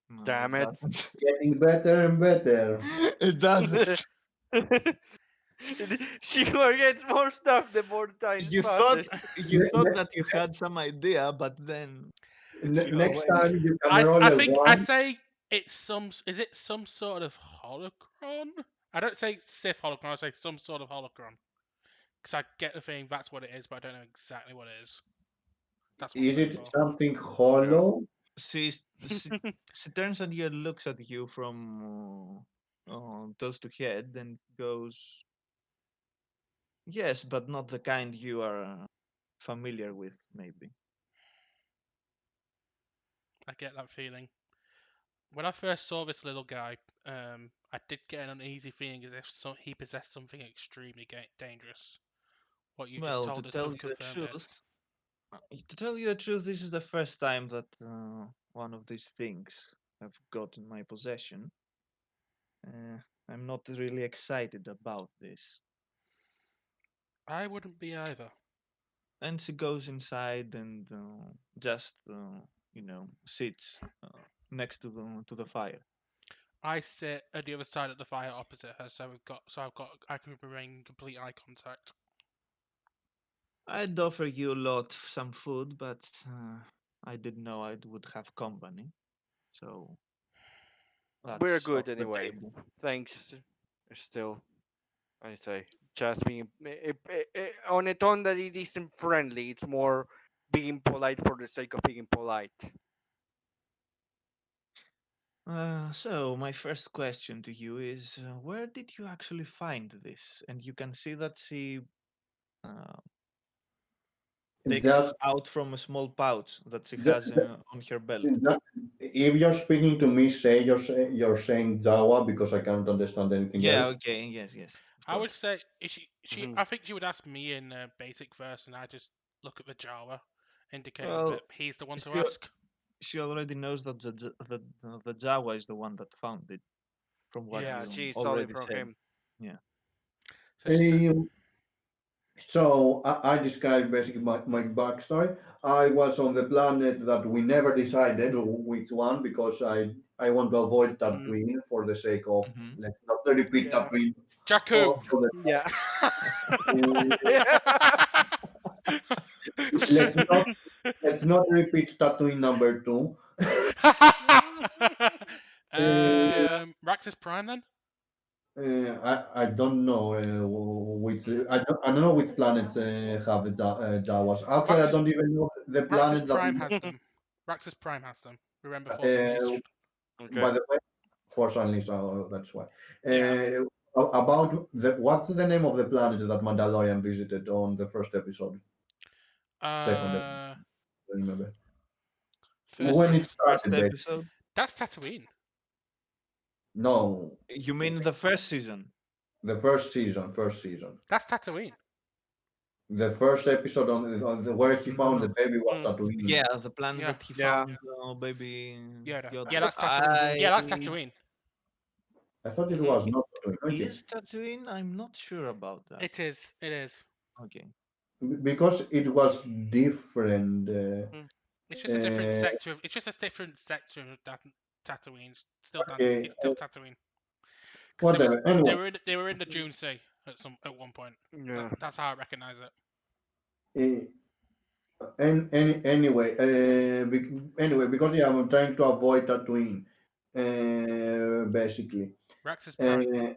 No, Damn it it. doesn't. getting better and better. It doesn't. She forgets more stuff the more times You thought passes. you Ne- thought ne- that you had some idea, but then it threw Next away. time you can roll I a think I one. say it's some. Is it some sort of holocron? I don't say Sith holocron. I say some sort of holocron. Because I get the feeling that's what it is, but I don't know exactly what it is. That's what I'm Is going it for. something Yeah. hollow? She she, she turns and you looks at you from toes to head and goes, "Yes, but not the kind you are familiar with, maybe." I get that feeling. When I first saw this little guy, I did get an uneasy feeling as if he possessed something extremely dangerous. What you just Well, to told us tell you the confirmed it. truth, this is the first time that one of these things have got in my possession. Uh, I'm not really excited about this. I wouldn't be either. And she goes inside and just sits next to the fire. I sit at the other side of the fire opposite her, so I can remain in complete eye contact. I'd offer you a lot some food, but I didn't know I would have company, so We're that's off good the anyway. table. Thanks. Still, I say just being on a tone that it isn't friendly. It's more being polite for the sake of being polite. So my first question to you is, where did you actually find this? And you can see that she uh, takes it Just, out from a small pouch that she just, has on her belt. if you're speaking to me, say you're saying Jawa because I can't understand anything Yeah, else. okay, yes, of I would course. say she Mhm. I think she would ask me in basic first, and I just look at the Jawa, indicating that Well, he's the one to she, ask. she already knows that the Jawa is the one that found it, from what Yeah, you she stole it already from said. him. Yeah. So she said, Um, So I described basically my backstory. I was on the planet that we never decided which one because I want to avoid Mm, Tatooine for the sake of Hmm. let's not repeat yeah. Tatooine. Jakku. Or for Yeah. the, let's not let's not repeat Tatooine number two. Uh, yeah. Raxus Prime then? I don't know which I don't know which planets have Jawas. Actually, I Raxus don't even know the Raxus planet that Prime has them. Raxus Prime has them. Remember Force uh, Unleashed? by Okay. the way. Force Unleashed, that's why. Yeah. About what's the name of the planet that Mandalorian visited on the first episode, second episode, Uh, I remember. first When ep- it First started, episode? That's Tatooine. no, You mean the first season? the first season. That's Tatooine. The first episode on the where he found the No. baby was Mm, Tatooine. Yeah, the planet Yeah. that he yeah. found baby Yoda. Yoda. Yeah, that's Tatooine. Mhm. Yeah, that's I Tatooine. I thought it Mhm. was not Tatooine. Okay, Is Tatooine? I'm not sure about that. It is. It is. Okay. because it was different. Mm. It's just a different Uh, sector of. It's just a different section of Tatooine. okay, It's still Tatooine. Because whatever. Anyway, they were in the Dune Sea at one point. Yeah. That's how I recognize it. uh, anyway, anyway, because yeah, I'm trying to avoid Tatooine, basically. Raxus Prime. Uh,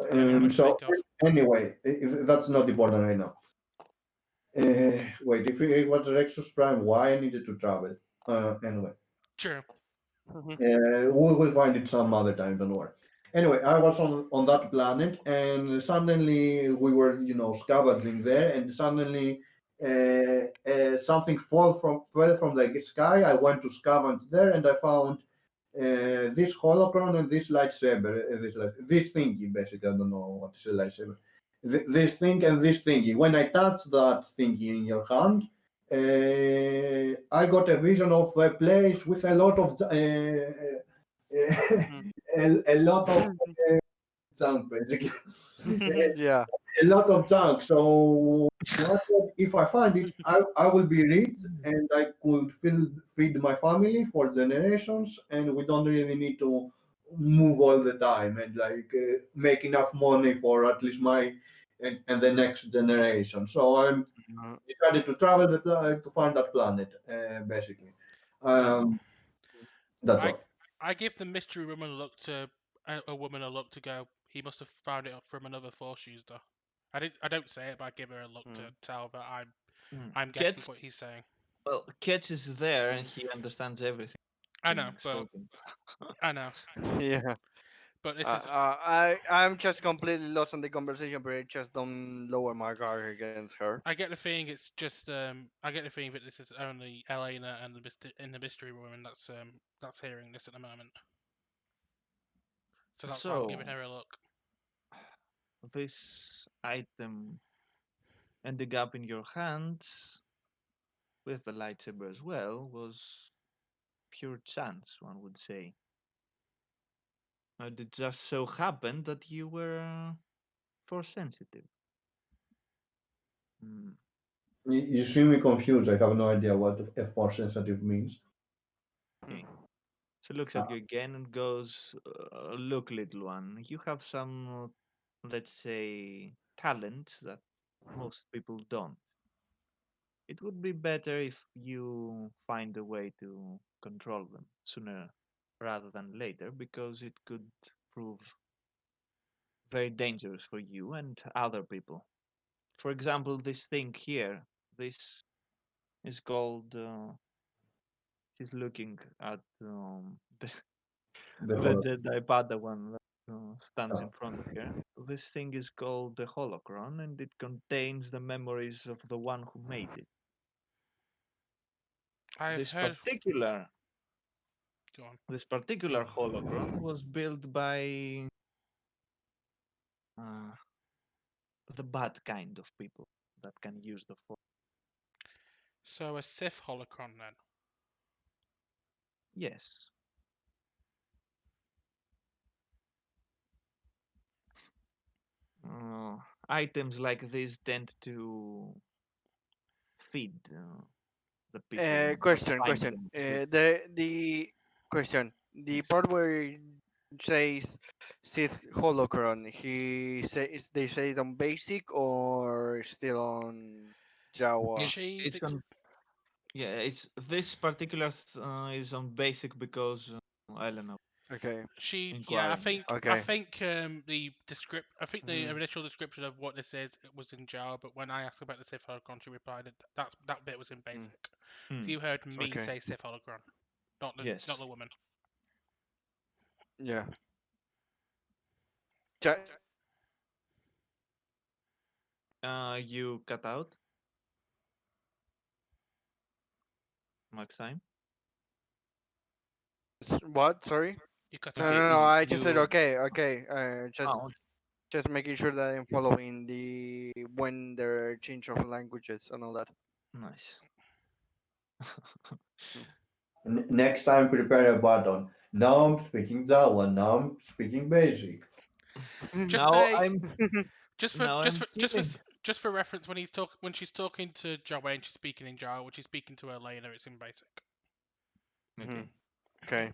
I don't know which to so think of. anyway, that's not important right now. Wait, if it was Rexus Prime, why I needed to travel? Anyway, True. Mhm. we will find it some other time. Don't worry. Anyway, I was on that planet, and suddenly we were, scavenging there, and suddenly something fell from the sky. I went to scavenge there, and I found this holocron and this lightsaber, this thingy. Basically, I don't know what is a lightsaber. This thing and this thingy. When I touched that thingy in your hand, I got a vision of a place with a lot of Mhm. a lot of junk, basically. Yeah. A lot of junk. So if I find it, I will be rich and I could feed my family for generations, and we don't really need to move all the time and make enough money for at least my and the next generation. So I'm Uh, decided to travel to find that planet, basically. Um, Um, that's I all. I give the mystery woman a woman a look to go. He must have found it from another Force user. I don't say it, but I give her a look to mm, tell that Hmm. I'm guessing Ketch, what he's saying. well, Ketch is there and mm. he understands everything I know, being but spoken. I know, Yeah. but this is I'm just completely lost in the conversation, but I just don't lower my guard against her. I get the feeling it's just I get the feeling that this is only Elena and the mystery woman that's hearing this at the moment. So that's why I'm giving So, her a look. this item ending up in your hands with the lightsaber as well was pure chance, one would say. It just so happened that you were force sensitive. Hmm. You see me confused. I have no idea what a force sensitive means. Mm. Okay. She looks at you again and goes, "Look, little one, you have some, let's say, talents that most people don't. It would be better if you find a way to control them sooner rather than later, because it could prove very dangerous for you and other people. For example, this thing here, this is called, she's looking at The the whole Jedi Padawan that stands in stuff. front of her. This thing is called the Holocron, and it contains the memories of the one who made it. I've This heard. particular Go on. this particular Holocron was built by uh, the bad kind of people that can use the Force. So a Sith holocron then. Yes. Items like this tend to feed the people that find Question. them good. The question. The part where it says Sith Holocron, they say it on basic or still on Jawa. She's It's on Yeah, it's this particular is on basic because Elena Okay. yeah, inquiring. Okay. the Mhm. initial description of what this is it was in Java, but when I asked about the Sith holocron, she replied that bit was in Mm. basic. So Hmm. you heard me Okay. say Sith holocron, Yes. not the woman. Yeah. Ja- You cut out Max time. what? Sorry. You cut No, out. Okay, no, no. I just said you. okay, okay. Oh, Just making sure that I'm following the when there are change of languages and all that. nice. Next time, prepare a button. Now I'm speaking Java. Now I'm speaking Basic. Just now say I'm now I'm feeling. just for reference, when she's talking to Jawa and she's speaking in Java, when she's speaking to Elena, it's in basic. Okay. Mhm. Okay.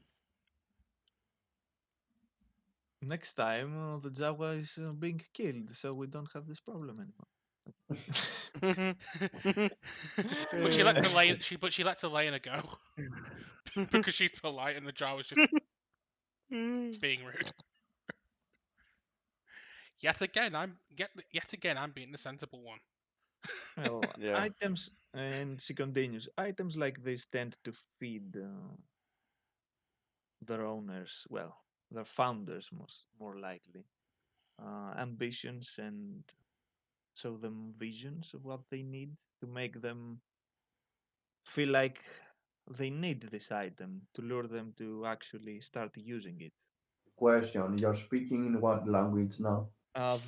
Next time the Jawa is being killed, so we don't have this problem anymore. But she lets Elena go because she's polite and the Jawa's just being rude. Yet again I'm being the sensible one. Well, Yeah. items, and she continues. Items like this tend to feed their owners, well, their founders more likely, ambitions and show them visions of what they need to make them feel like they need this item to lure them to actually start using it. Question: you're speaking in what language now?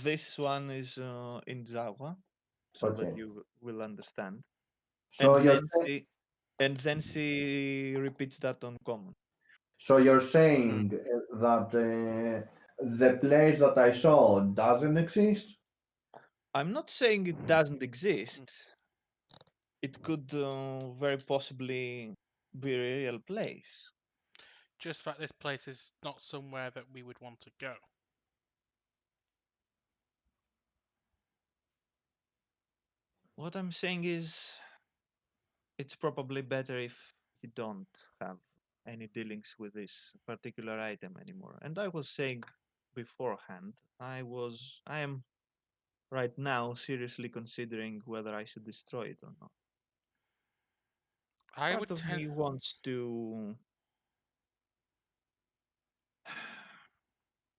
This one is in Java, so that Okay. you will understand. And So you're then saying, she and then she repeats that on common. so you're Mm. saying that the place that I saw doesn't exist? I'm not saying it doesn't exist. It could very possibly be a real place. Just that this place is not somewhere that we would want to go. What I'm saying is, it's probably better if you don't have any dealings with this particular item anymore. And I was saying beforehand, I am right now seriously considering whether I should destroy it or not. I Part would of tend. me wants to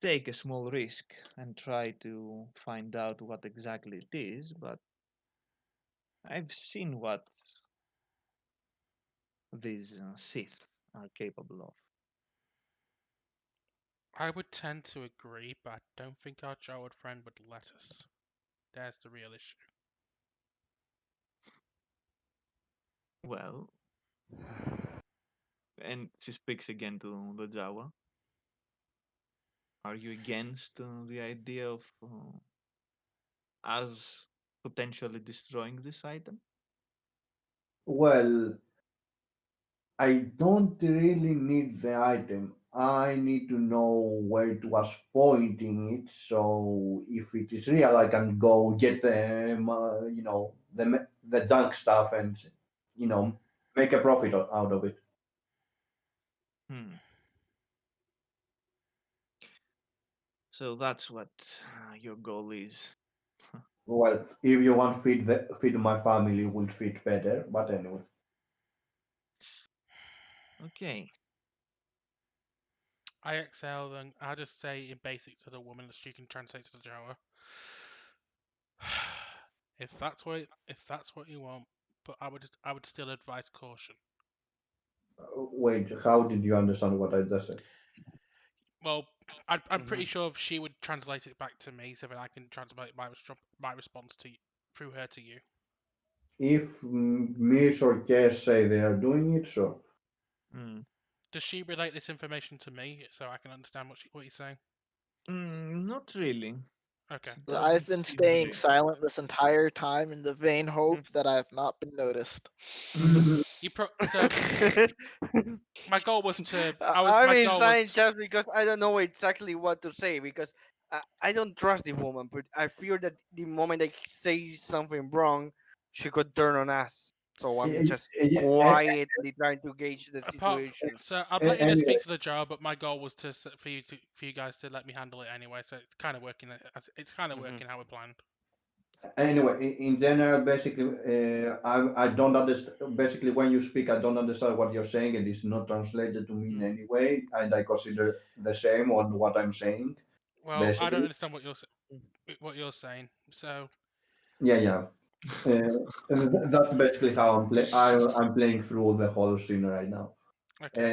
take a small risk and try to find out what exactly it is, but I've seen what these Sith are capable of. I would tend to agree, but I don't think our Jawa friend would let us. There's the real issue. Well, and she speaks again to the Jawa. Are you against the idea of us potentially destroying this item? Well, I don't really need the item. I need to know where it was pointing it. So if it is real, I can go get them, the junk stuff and, you know, make a profit out of it. Hmm. So that's what your goal is. Well, if you want feed my family, will fit better. But anyway, Okay. I excel, then I'll just say in basic to the woman that she can translate to the Jawa. If that's what you want, but I would still advise caution. wait, how did you understand what I just said? Well, I'm Mhm. pretty sure she would translate it back to me, so that I can translate my response to you, through her to you. If Mish or Kes say they are doing it, sure. Hmm. Does she relate this information to me so I can understand what he's saying? Not really. Okay. She I've doesn't been seem staying to. silent this entire time in the vain hope that I have not been noticed. So my goal was to. I'm My in goal was. silent just because I don't know exactly what to say because I don't trust the woman, but I fear that the moment I say something wrong, she could turn on us. So I'm just quietly trying to gauge the Apart, situation. so I'd let you to Anyway, speak to the jar, but my goal was for you guys to let me handle it anyway. So it's kind of working. It's kind of Hmm. working how we planned. anyway, in general, basically, I don't understand. Basically, when you speak, I don't understand what you're saying, and it's not translated to me in any way. And I consider the same on what I'm saying. Well, I don't Basically, understand what you're saying. So yeah, yeah. And that's basically how I'm playing through the whole scene right now. okay.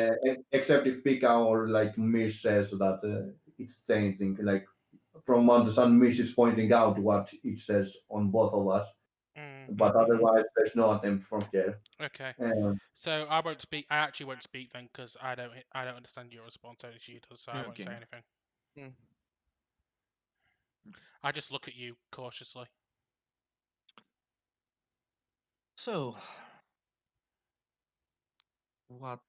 Except if Pika or like Mish says that it's changing. Like from what the sun, Mish is pointing out what it says on both of us, Mm, but Hmm. otherwise there's no attempt from here. okay. Um, So I won't speak. I actually won't speak then because I don't understand your response. Only she does, so I won't say Okay. anything. I just look at you cautiously. So, what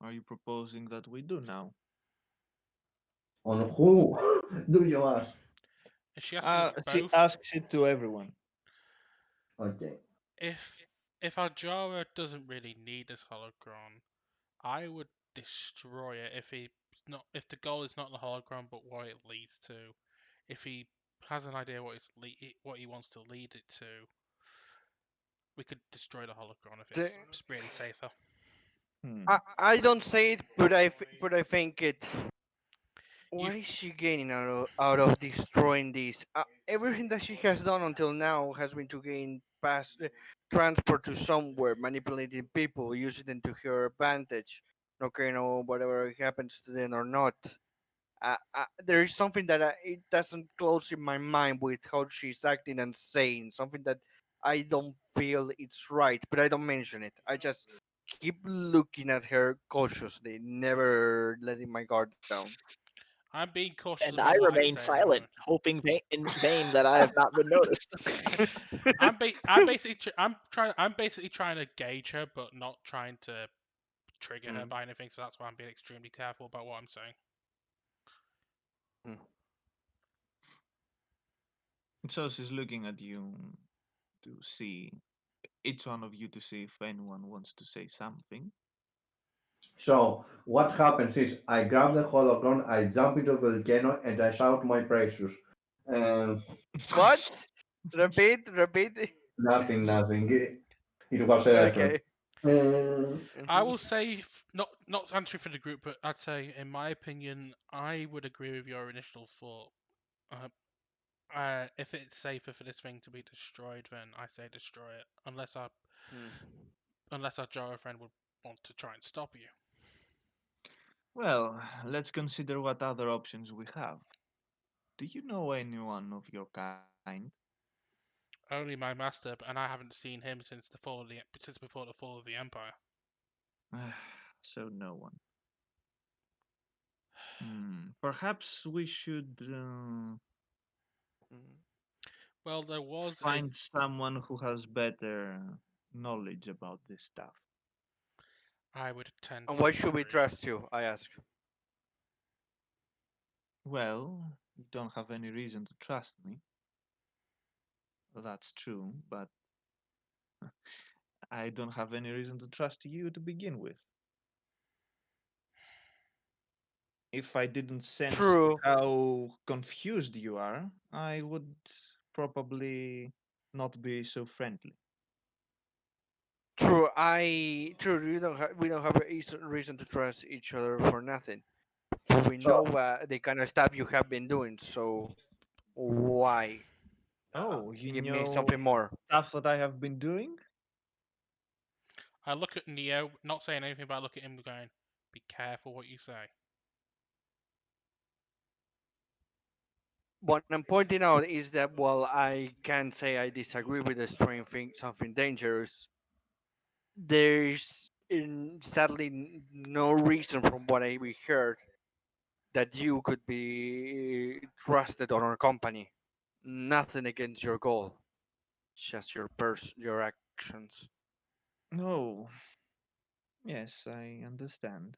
are you proposing that we do now? on who do you ask? If she asks us She both, asks it to everyone. Okay. if if our Jara doesn't really need this holocron, I would destroy it if the goal is not the holocron but what it leads to. If he has an idea what he wants to lead it to, we could destroy the holocron if The- it's really safer. Hmm. I don't say it, but I think it. You What is she gaining out of destroying this? Everything that she has done until now has been to gain past transport to somewhere, manipulating people, using them to her advantage. Okay, no, whatever happens to them or not. There is something that it doesn't close in my mind with how she's acting and saying something that I don't feel it's right, but I don't mention it. I just keep looking at her cautiously, never letting my guard down. I'm being cautious And about I what I remain say at the silent, moment. hoping in vain that I have not been noticed. I'm basically trying to gauge her, but not trying to trigger her Mm, by anything. So that's why I'm being extremely careful about what I'm saying. mm, So she's looking at you to see each one of you to see if anyone wants to say something. So what happens is I grab the holocron, I jump into the volcano, and I shout my praises. Um, What? Repeat. nothing, nothing. It was a reference. Okay. I Mhm. will say, not answering for the group, but I'd say, in my opinion, I would agree with your initial thought. Uh, if it's safer for this thing to be destroyed, then I say destroy it, Mm. unless our Jara friend would want to try and stop you. Well, let's consider what other options we have. Do you know anyone of your kind? Only my master, and I haven't seen him since before the fall of the Empire. So no one. Perhaps we should Mm. Well, there was a find someone who has better knowledge about this stuff. I would tend And to why should we agree. trust you? I ask. Well, you don't have any reason to trust me. That's true, but I don't have any reason to trust you to begin with. If I didn't sense True, how confused you are, I would probably not be so friendly. true. We don't have a reason to trust each other for nothing. But we know So the kind of stuff you have been doing. So why? Oh, you Give me know something more. stuff that I have been doing? I look at Neo, not saying anything, but I look at him going, "Be careful what you say." What I'm pointing out is that while I can say I disagree with the strange thing, something dangerous, there's sadly no reason from what we heard that you could be trusted on our company. Nothing against your goal, just your actions. No. Yes, I understand.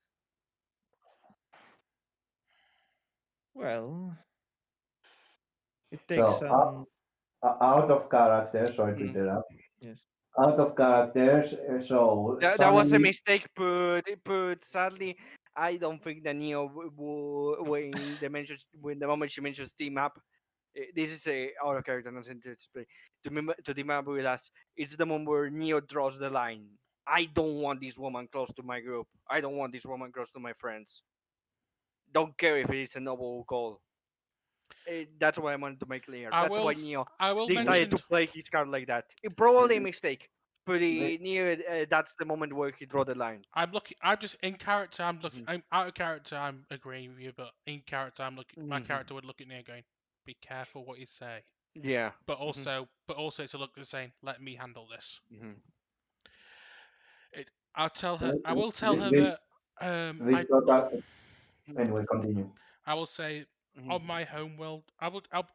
Well, it takes so some. out of character. Sorry to Mhm. interrupt. Yes. Out of characters. So That was a suddenly, mistake, but sadly, I don't think that Neo when the moment she mentions team up, this is a out of character nonsense to explain. To team up with us, it's the moment where Neo draws the line. I don't want this woman close to my group. I don't want this woman close to my friends. Don't care if it's a noble goal. That's what I wanted to make clear. I That's will. why Neo I will decided mention. to play his card like that. It probably a mistake, but the- Neo, that's the moment where he draw the line. I'm looking. I'm just in character. I'm looking. Mhm. I'm out of character. I'm agreeing with you, but in character, I'm looking. My Mhm. character would look at Neo going, "Be careful what you say." Yeah. Mhm. But also to look at saying, "Let me handle this." Mhm. It. I'll tell her. I will tell her this that. this total. Anyway, continue. I will say Mhm. on my home world. I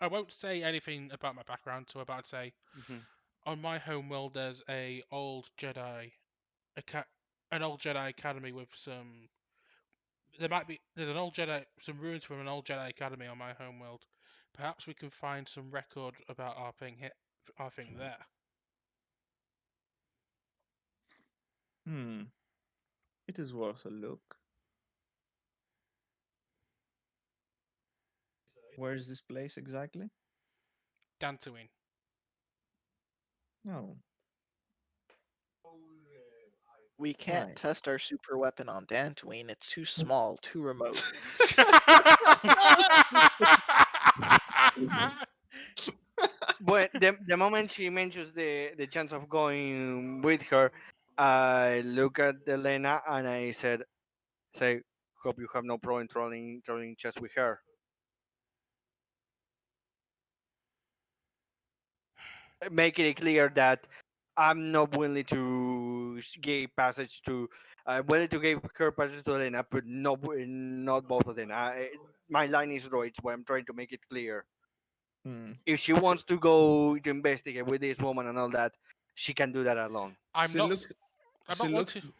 won't say anything about my background. So about to say Mhm. on my home world, there's a old Jedi, an old Jedi academy with some. There's an old Jedi, some ruins from an old Jedi academy on my home world. Perhaps we can find some record about our thing there. Hmm. It is worth a look. Where is this place exactly? Dantooine. Oh, We can't right. test our super weapon on Dantooine. It's too small, too remote. But the moment she mentions the chance of going with her, I look at Elena and I say, hope you have no problem trolling chess with her. Making it clear that I'm not willing to give passage to, willing to give her passage to Elena, but not both of them. My line is right. But I'm trying to make it clear. Hmm. If she wants to go to investigate with this woman and all that, she can do that alone. I'm She not. looks. I'm She not looks. wanting.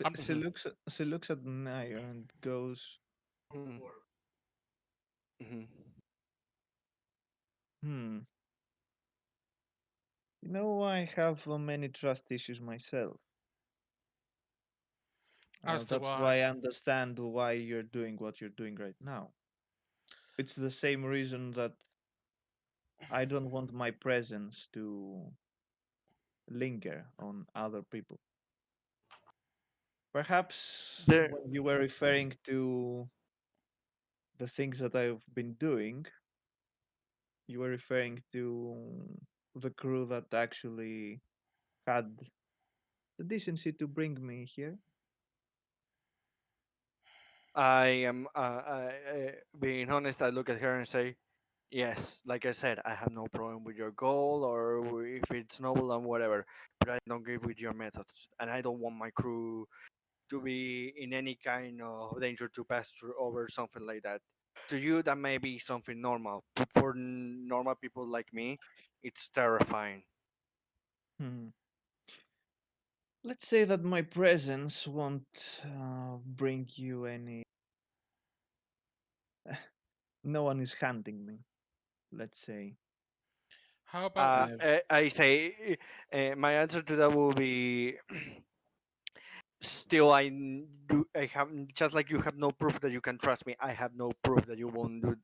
I'm. Mhm. She looks at Naya and goes, Mhm. Mhm. "Hmm. You know, I have many trust issues myself. As do That's I. why I understand why you're doing what you're doing right now. It's the same reason that I don't want my presence to linger on other people. Perhaps There, when you were referring to the things that I've been doing, you were referring to the crew that actually had the decency to bring me here. I am being honest. I look at her and say, "Yes, like I said, I have no problem with your goal or if it's noble and whatever, but I don't agree with your methods, and I don't want my crew to be in any kind of danger to pass through over something like that. To you, that may be something normal, but for normal people like me, it's terrifying." Hmm. let's say that my presence won't bring you any. No one is hunting me. Let's say. How about we? I say my answer to that will be still I have just like you have no proof that you can trust me. I have no proof that you won't do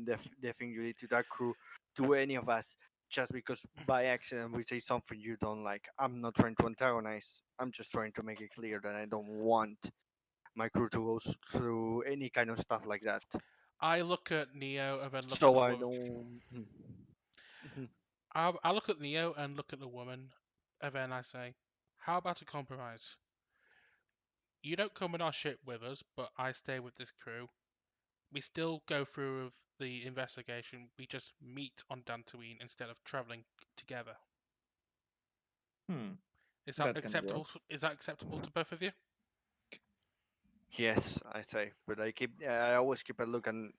the thing you did to that crew to any of us just because by accident we say something you don't like. I'm not trying to antagonize. I'm just trying to make it clear that I don't want my crew to go through any kind of stuff like that. I look at Neo and then look at So the I woman. don't. Mhm. I look at Neo and look at the woman, and then I say, "How about a compromise? You don't come on our ship with us, but I stay with this crew. We still go through with the investigation. We just meet on Dantooine instead of traveling together. Hmm, Is that that can work. acceptable? Is that acceptable to both of you?" Yes, I say, but I always keep a look on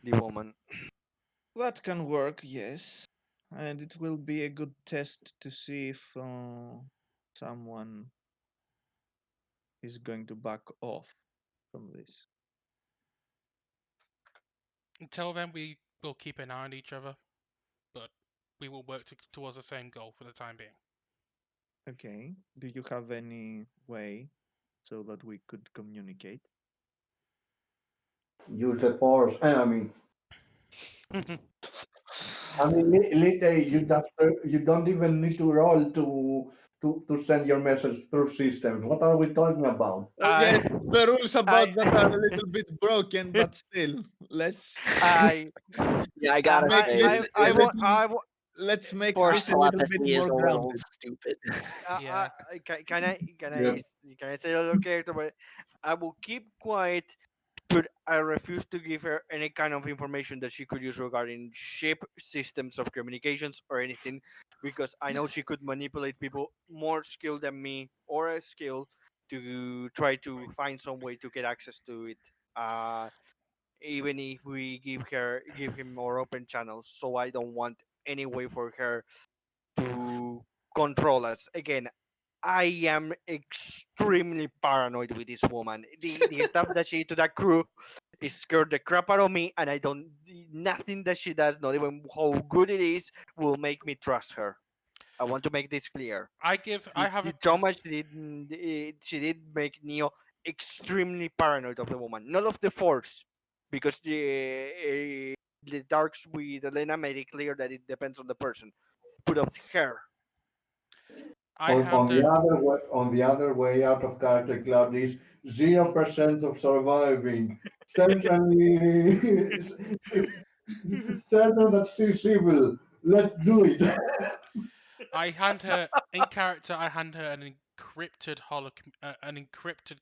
the woman. That can work, yes. And it will be a good test to see if someone is going to back off from this. Until then, we will keep an eye on each other, but we will work towards the same goal for the time being. Okay. Do you have any way so that we could communicate? Use the force. Literally, you don't even need to roll to send your message through systems. What are we talking about? Yes, I, the rules I, about that are a little bit broken, but still, I, Yeah, I let's gotta make say, this I a want, little let's make forced this a little bit telepathy is more a little grounded. stupid. Yeah, Yeah. can I say a little character? But I will keep quiet. But I refuse to give her any kind of information that she could use regarding ship systems of communications or anything, because I know she could manipulate people more skilled than me or a skill to try to find some way to get access to it. Even if we give him more open channels, so I don't want any way for her to control us. Again, I am extremely paranoid with this woman. The stuff that she did to that crew is scared the crap out of me, and I don't. Nothing that she does, not even how good it is, will make me trust her. I want to make this clear. I have The a. trauma she did make Neo extremely paranoid of the woman, not of the Force, because the darks with Elena made it clear that it depends on the person, but of her. I had a. On the other way out of character club is 0% of surviving. Certainly, certain that she's evil. Let's do it. I hand her in character. I hand her an encrypted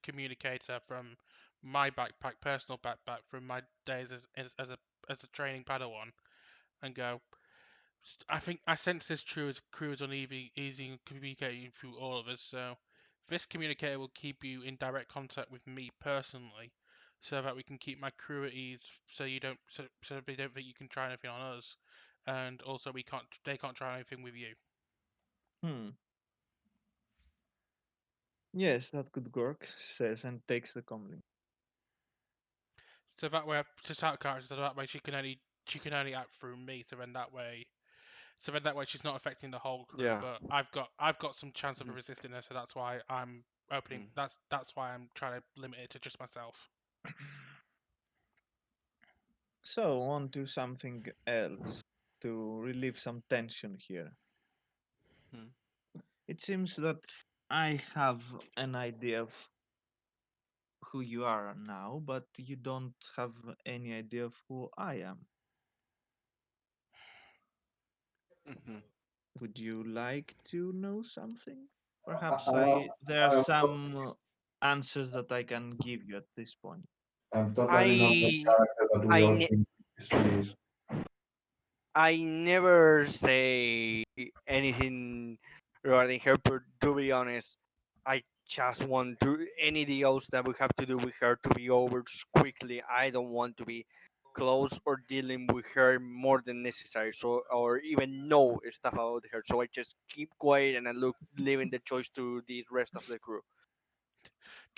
communicator from my backpack, personal backpack, from my days as a training Padawan, and go. I think I sense this crew is uneasy, easy in communicating through all of us. So this communicator will keep you in direct contact with me personally, so that we can keep my crew at ease. So they don't think you can try anything on us, and also they can't try anything with you. Hmm. Yes, that could work, says and takes the comlink. So that way, just out of character, so that way she can only act through me. So then that way she's not affecting the whole crew. Yeah. But I've got some chance of resisting her, so that's why I'm opening. Mhm. That's why I'm trying to limit it to just myself. So, on to something else to relieve some tension here. Mhm. It seems that I have an idea of who you are now, but you don't have any idea of who I am. Mhm. Would you like to know something? Perhaps I, there are I'm, some answers that I can give you at this point. I'm totally not the I character that we I all ne- think she is. I never say anything regarding her, but to be honest, I just want to any deals that we have to do with her to be over quickly. I don't want to be close or dealing with her more than necessary, so or even know stuff about her. So I just keep quiet and I look leaving the choice to the rest of the crew.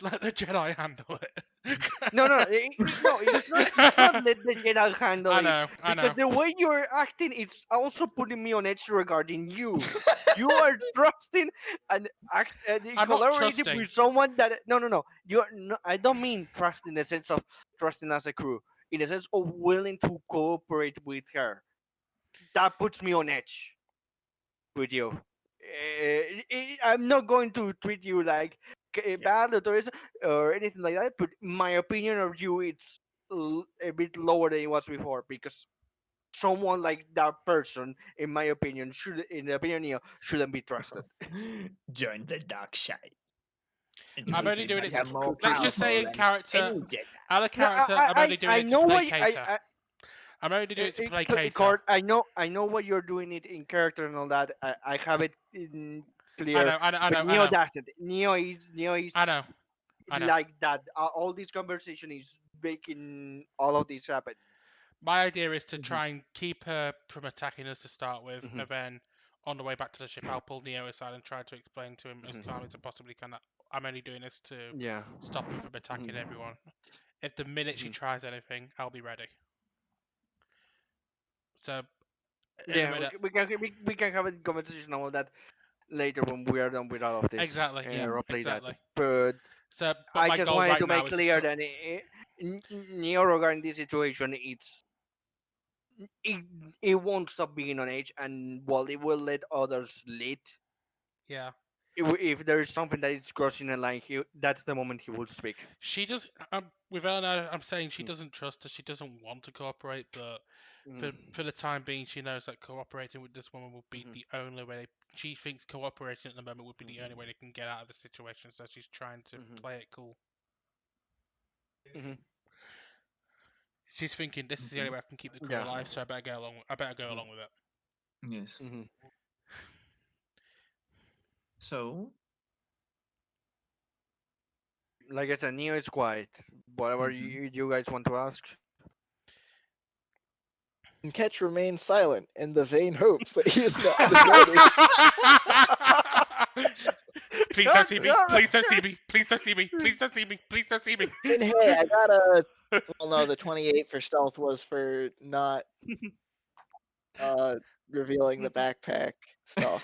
Let the Jedi handle it. No, no, no. It's not. It's not let the Jedi handle I it know, I because know. the way you're acting, it's also putting me on edge regarding you. You are trusting and I'm not collaborating trusting. with someone that no, no, no. You are. No, I don't mean trust in the sense of trusting as a crew, in the sense of willing to cooperate with her. That puts me on edge with you. I'm not going to treat you like bad or anything like that, but my opinion of you it's a bit lower than it was before because someone like that person, in my opinion, in the opinion of Neo, shouldn't be trusted. Join the dark side. And I'm you only will doing it to. become more Let's just say powerful in than character. any Jedi. Out of No, character, I'm only doing I it to know play what Cater. I'm only doing it to play Cater. I know what you're doing it in character and all that. I have it in I clear, know, I know, I but know, I Neo know, doesn't. Neo is I know, I know. like that. All this conversation is making all of this happen. My idea is to Mhm. try and keep her from attacking us to start with, Mhm. and then on the way back to the ship, I'll pull Neo aside and try to explain to him as Mhm. calmly as I possibly can that I'm only doing this to Yeah. stop her from attacking Mhm. everyone. If the minute she Mhm. tries anything, I'll be ready. So in a Yeah, minute, we can have a conversation about that later when we are done with all of this exactly, yeah, roleplay that. exactly. But So, but I my just goal wanted right to now make is to clear stop. that Neo regarding this situation, it, it won't stop being on edge, and while it will let others lead, Yeah, if there is something that is crossing a line, that's the moment he will speak. she does. With Eleanor, I'm saying she Mm. doesn't trust us. She doesn't want to cooperate, but Mm. for the time being, she knows that cooperating with this woman will be Mhm. the only way. She thinks cooperating at the moment would be the only way they can get out of the situation. So she's trying to Mhm. play it cool. Mhm. She's thinking this is the only Okay. way I can keep the crew Yeah. alive. So I better go along. I better go Mhm. along with it. Yes. Mhm. So, Like I said, Neo is quiet. Whatever mhm. you guys want to ask. And Ketch remains silent in the vain hopes that he has not been noticed. Please don't God see me. damn Please don't see it! me. Please don't see me. Please don't see me. Please don't see me. I mean, hey, I got a. Well, no, the 28 for stealth was for not uh revealing the backpack stuff.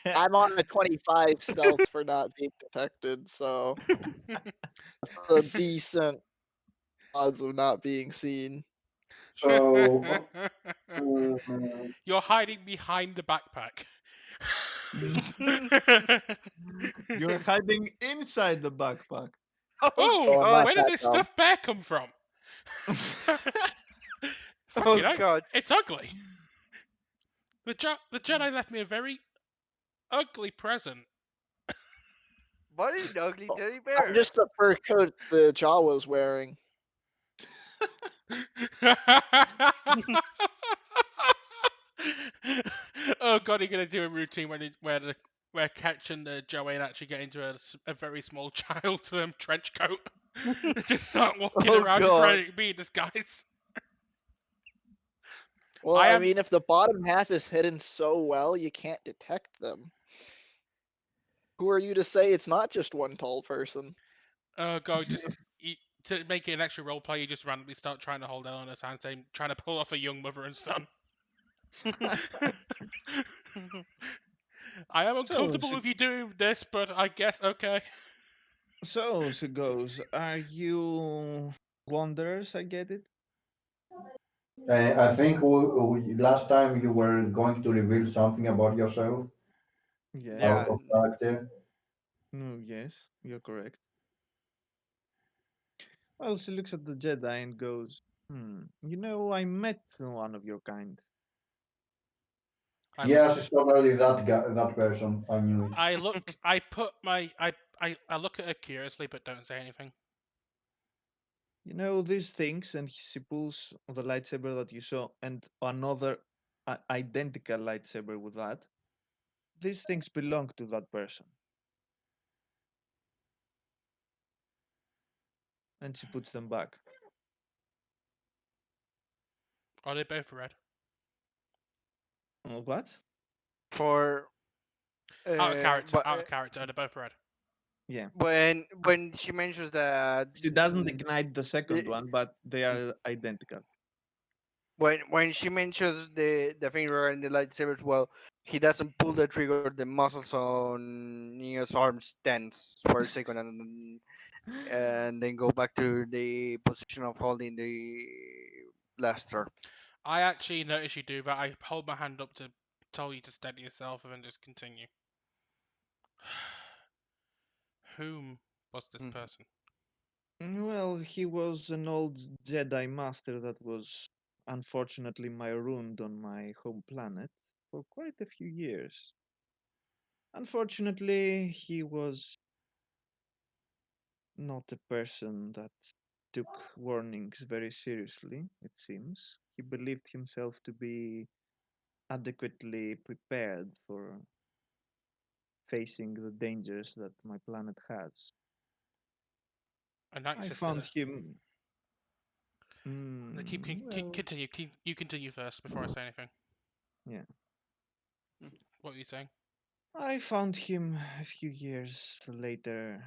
I'm on a 25 stealth for not being detected, so that's a decent odds of not being seen. So, mm, You're hiding behind the backpack. You're hiding inside the backpack. Oh Oh, Oh, I'm not God! where did that this dumb. stuffed bear come from? Oh Fucking hell, God! it's ugly. The Jedi left me a very ugly present. What an ugly Oh, teddy I'm bear! just the fur coat the Jawa's wearing. Oh god, you're gonna do a routine where Ketch and Joanne actually get into a very small child trench coat and just start walking Oh around God! being disguised. Well, I I am. mean, if the bottom half is hidden so well, you can't detect them. Who are you to say it's not just one tall person? Oh god, to make it an extra role play, you just randomly start trying to hold Eleanor's hand, saying, trying to pull off a young mother and son. I am So, uncomfortable with you doing this, but I guess okay. so goes. Are you wanderers? I get it. I think last time you were going to reveal something about yourself Yes. out Yeah. of character. No, yes, you're correct. Well, she looks at the Jedi and goes, I met one of your kind. I look at Yes, it's totally that guy, that person. I knew it. I put my I look at her curiously but don't say anything. These things, and she pulls the lightsaber that you saw and another identical lightsaber with that. These things belong to that person. And she puts them back. Are they both red? What? For Out of character. but Out of character. Are they both red? Yeah. when she mentions that She doesn't ignite the second i- one, but they are identical. when she mentions the finger and the lightsabers, well, he doesn't pull the trigger. The muscles on Neo's arms tense for a second, and then go back to the position of holding the blaster. I actually notice you do that. I hold my hand up to tell you to steady yourself and then just continue. Whom was this Mhm. person? Well, he was an old Jedi master that was unfortunately marooned on my home planet for quite a few years. Unfortunately, he was not a person that took warnings very seriously, it seems. He believed himself to be adequately prepared for facing the dangers that my planet has. A night I sister found there. him. Well, Continue. You continue first before I say anything. yeah. What were you saying? I found him a few years later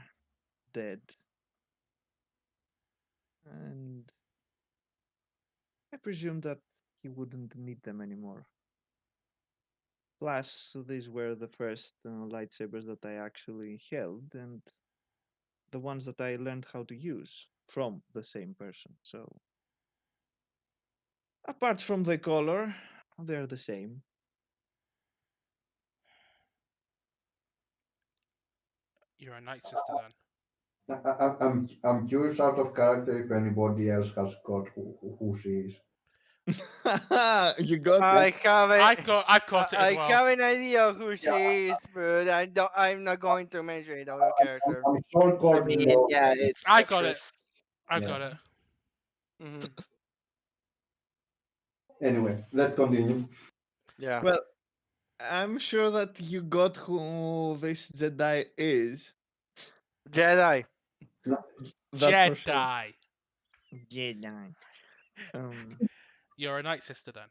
dead, and I presumed that he wouldn't need them anymore. Plus, these were the first lightsabers that I actually held, and the ones that I learned how to use from the same person. So, apart from the color, they're the same. You're a night sister then. I'm curious out of character if anybody else has got who she is. You got it. I've caught it as I well. have an idea of who Yeah, she is, but I'm not going to mention it out of character. I'm sure I Courtney mean, knows. yeah, it's I got it. treacherous. I Yeah. got it. Hmm. Anyway, let's continue. Yeah, Well, I'm sure that you got who this Jedi is. Jedi. That's for sure. Jedi. Jedi. Um, You're a night sister then.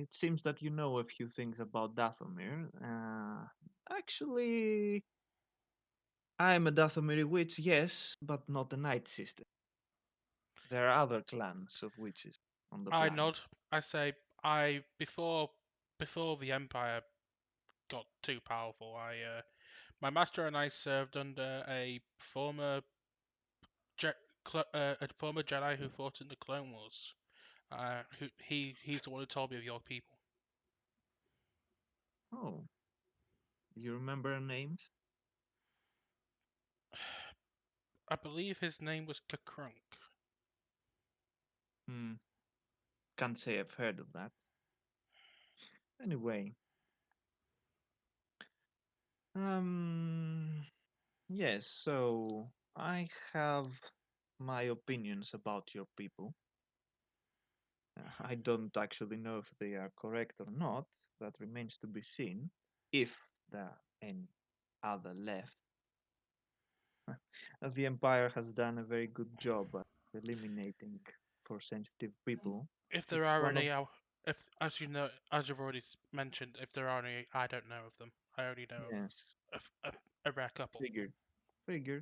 it seems that you know a few things about Dathomir. Actually, I'm a Dathomiri witch, yes, but not a Night Sister. There are other clans of witches on the I planet. nod. I say I before the Empire got too powerful. My master and I served under a former Jedi who fought in the Clone Wars. He's the one who told me of your people. Oh, you remember names? I believe his name was Kakrunk. Hmm, can't say I've heard of that. Anyway, um, yes, so I have my opinions about your people. I don't actually know if they are correct or not. That remains to be seen. If there are any other left, as the Empire has done a very good job at eliminating for sensitive people. If there It's are one of any, if as you know, as you've already mentioned, if there are any, I don't know of them. I only know yes, of a rare couple. figured.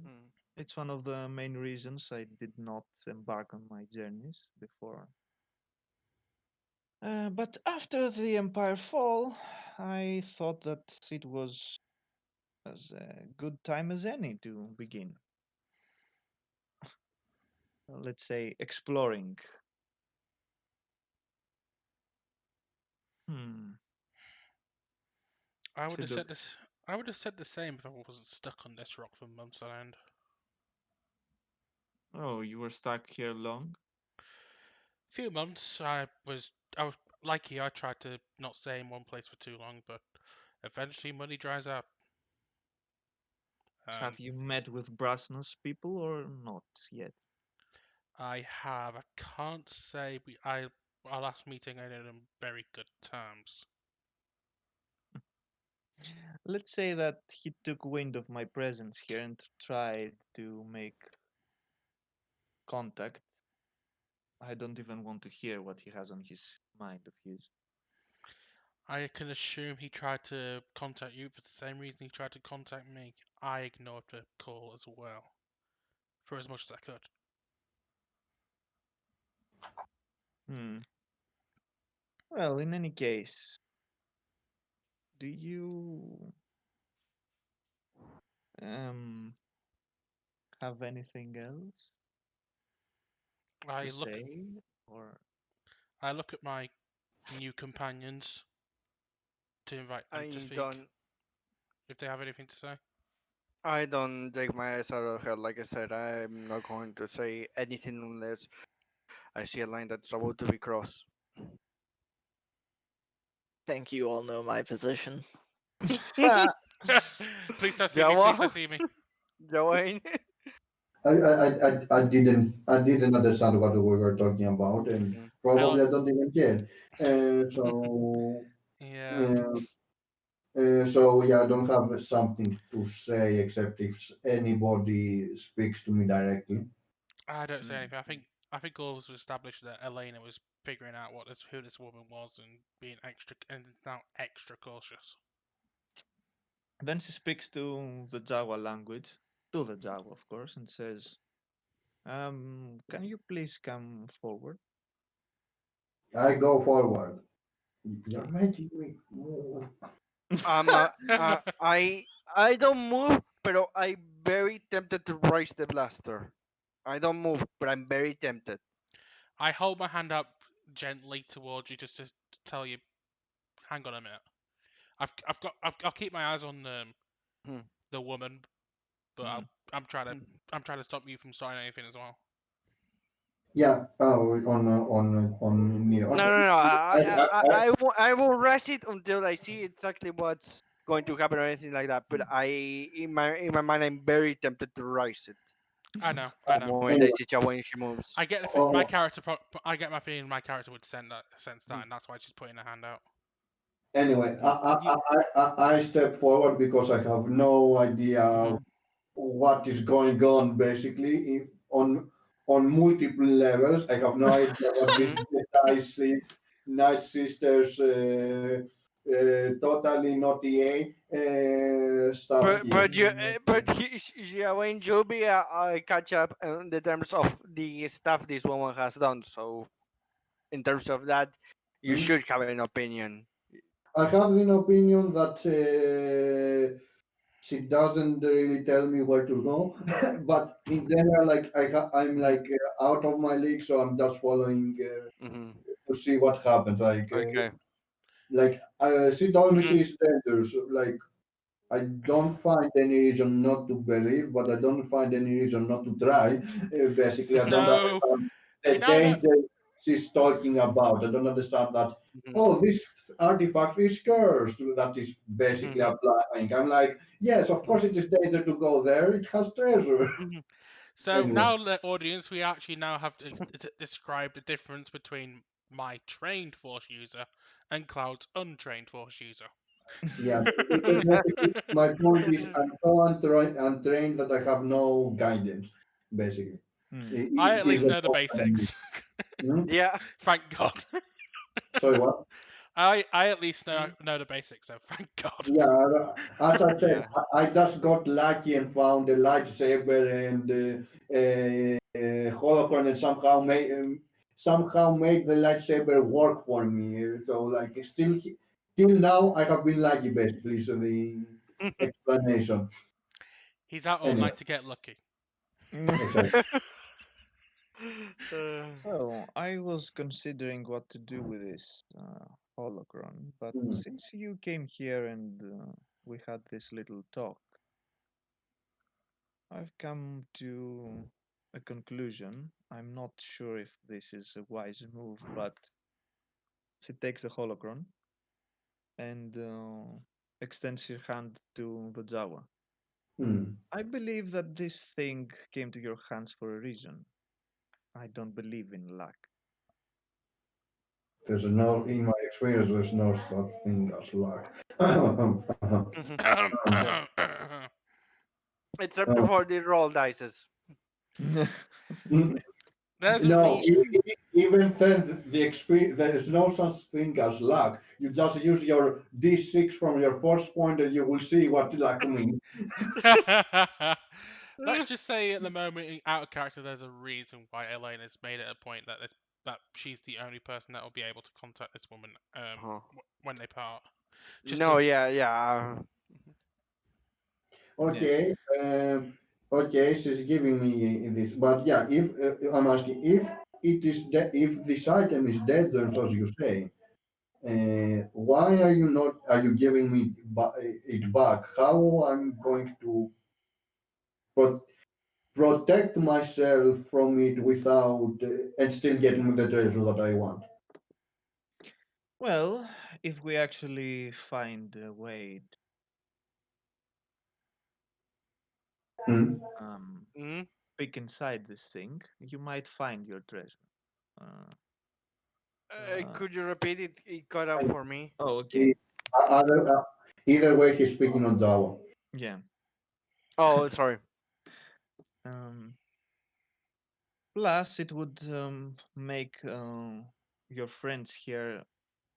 Mm. It's one of the main reasons I did not embark on my journeys before. But after the Empire fall, I thought that it was as a good time as any to begin, let's say, exploring. Hmm. I would have Should have. said this. I would have said the same if I wasn't stuck on this rock for months on end. Oh, you were stuck here long? Few months. I was like you. I tried to not stay in one place for too long, but eventually money dries up. And Have you met with Brasnos people or not yet? I can't say our last meeting I ended on very good terms. Let's say that he took wind of my presence here and tried to make contact I don't even want to hear what he has on his mind of his. I can assume he tried to contact you for the same reason he tried to contact me. I ignored the call as well, for as much as I could. Well, in any case, do you have anything else I to look, say? Or I look at my new companions to invite them to I speak don't. if they have anything to say. I don't take my eyes out of the head. Like I said, I'm not going to say anything unless I see a line that's about to be crossed. Think you all know my position. Please don't see me. Please don't Jawa, see me. Jawa, I didn't understand what we were talking about, and Mhm. probably I don't even care. So Yeah, uh, so yeah, I don't have something to say except if anybody speaks to me directly. I don't say Mm. anything. I think all was established that Elena was figuring out who this woman was and being now extra cautious. Then she speaks to the Jawa language, to the Jawa, of course, and says, can you please come forward? I go forward. You're making me move. I don't move, but I'm very tempted to raise the blaster. I don't move, but I'm very tempted. I hold my hand up gently towards you just to tell you, hang on a minute. I'll keep my eyes on Hmm. the woman, but Mm. I'm trying to stop you from starting anything as well. Yeah, on me. No, Okay. no, no. I, I will rush it until I see exactly what's going to happen or anything like that. But in my mind, I'm very tempted to rise it I know. the moment I anyway, see Jawa when she moves. I get my oh, character. I get my feeling my character would sense that, and that's why she's putting her hand out. anyway, You, I step forward because I have no idea Mhm. what is going on. Basically, if on multiple levels, I have no idea what this Mhm. Night Sisters totally not EA stuff here. Jawa and Joby catch up in the terms of the stuff this woman has done. So in terms of that, you Mm. should have an opinion. I have an opinion that she doesn't really tell me where to go, but in general, like I'm Mhm. like out of my league, so I'm just following Mhm. to see what happens. Okay. She told me Mhm. she's dangerous. Like I don't find any reason not to believe, but I don't find any reason not to try. Basically, I don't No, understand we the now know. danger she's talking about. I don't understand that. Mhm. Oh, this artifact is cursed. That is basically Mhm. applying. I'm like, yes, of course it is danger to go there. It has treasure. Mhm. So Anyway, now, the audience, we actually now have to describe the difference between my trained Force user and Cloud's untrained Force user. yeah. My point is, I'm so untrained that I have no guidance. Basically, mm. I it at is least a know the problem. basics. Hmm? Yeah. Thank God. Sorry, what? I at least Mhm. know the basics, so thank God. Yeah, as I said, Yeah. I just got lucky and found a lightsaber and holocron and somehow made the lightsaber work for me. So like till now I have been lucky basically. So the explanation. He's out all Anyway, night to get lucky. exactly. Uh, Well, I was considering what to do with this holocron, but Hmm. since you came here and we had this little talk, I've come to a conclusion. I'm not sure if this is a wise move, but she takes the holocron and extends her hand to the Jawa. Hmm. I believe that this thing came to your hands for a reason. I don't believe in luck. There's no, in my experience, there's no such thing as luck. yeah. Except for the roll dices. Hmm. There's a No, reason. even then, the experience, there is no such thing as luck. You just use your D6 from your first point and you will see what luck means. Let's just say at the moment, out of character, there's a reason why Elena's made it a point that she's the only person that will be able to contact this woman Huh. when they part. Just No, to yeah. Okay, okay, she's giving me this, but yeah, if I'm asking if it is if this item is dead, then as you say, why are you not? Are you giving me it back? How I'm going to pro- protect myself from it without and still getting the treasure that I want? Well, if we actually find a way Hmm? to Mm? peek inside this thing, you might find your treasure. Could you repeat it? It cut out for me. Oh, okay. E- either way, he's speaking on Jawa. Yeah. Oh, sorry. Um, Plus, it would make your friends here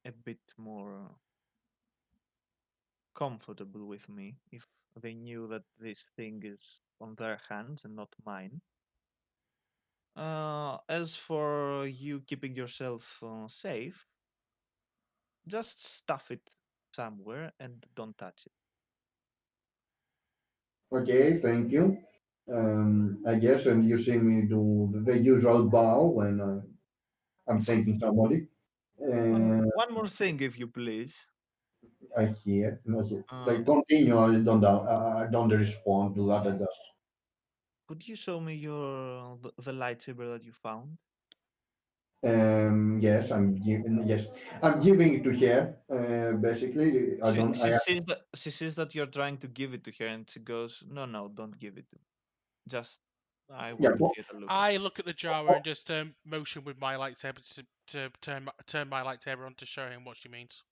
a bit more comfortable with me if they knew that this thing is on their hands and not mine. As for you keeping yourself safe, just stuff it somewhere and don't touch it. Okay, thank you. I guess, and you see me do the usual bow when I'm thanking somebody. One more thing, if you please. I hear, not hear. Uh, Like continue. I don't respond to that. I just could you show me the lightsaber that you found? yes, I'm giving it to her. Basically, I don't. I She sees that you're trying to give it to her, and she goes, "No, no, don't give it to me. Just I yeah. want to get a look at I it." look at the Jawa and just motion with my lightsaber to turn my lightsaber on to show him what she means,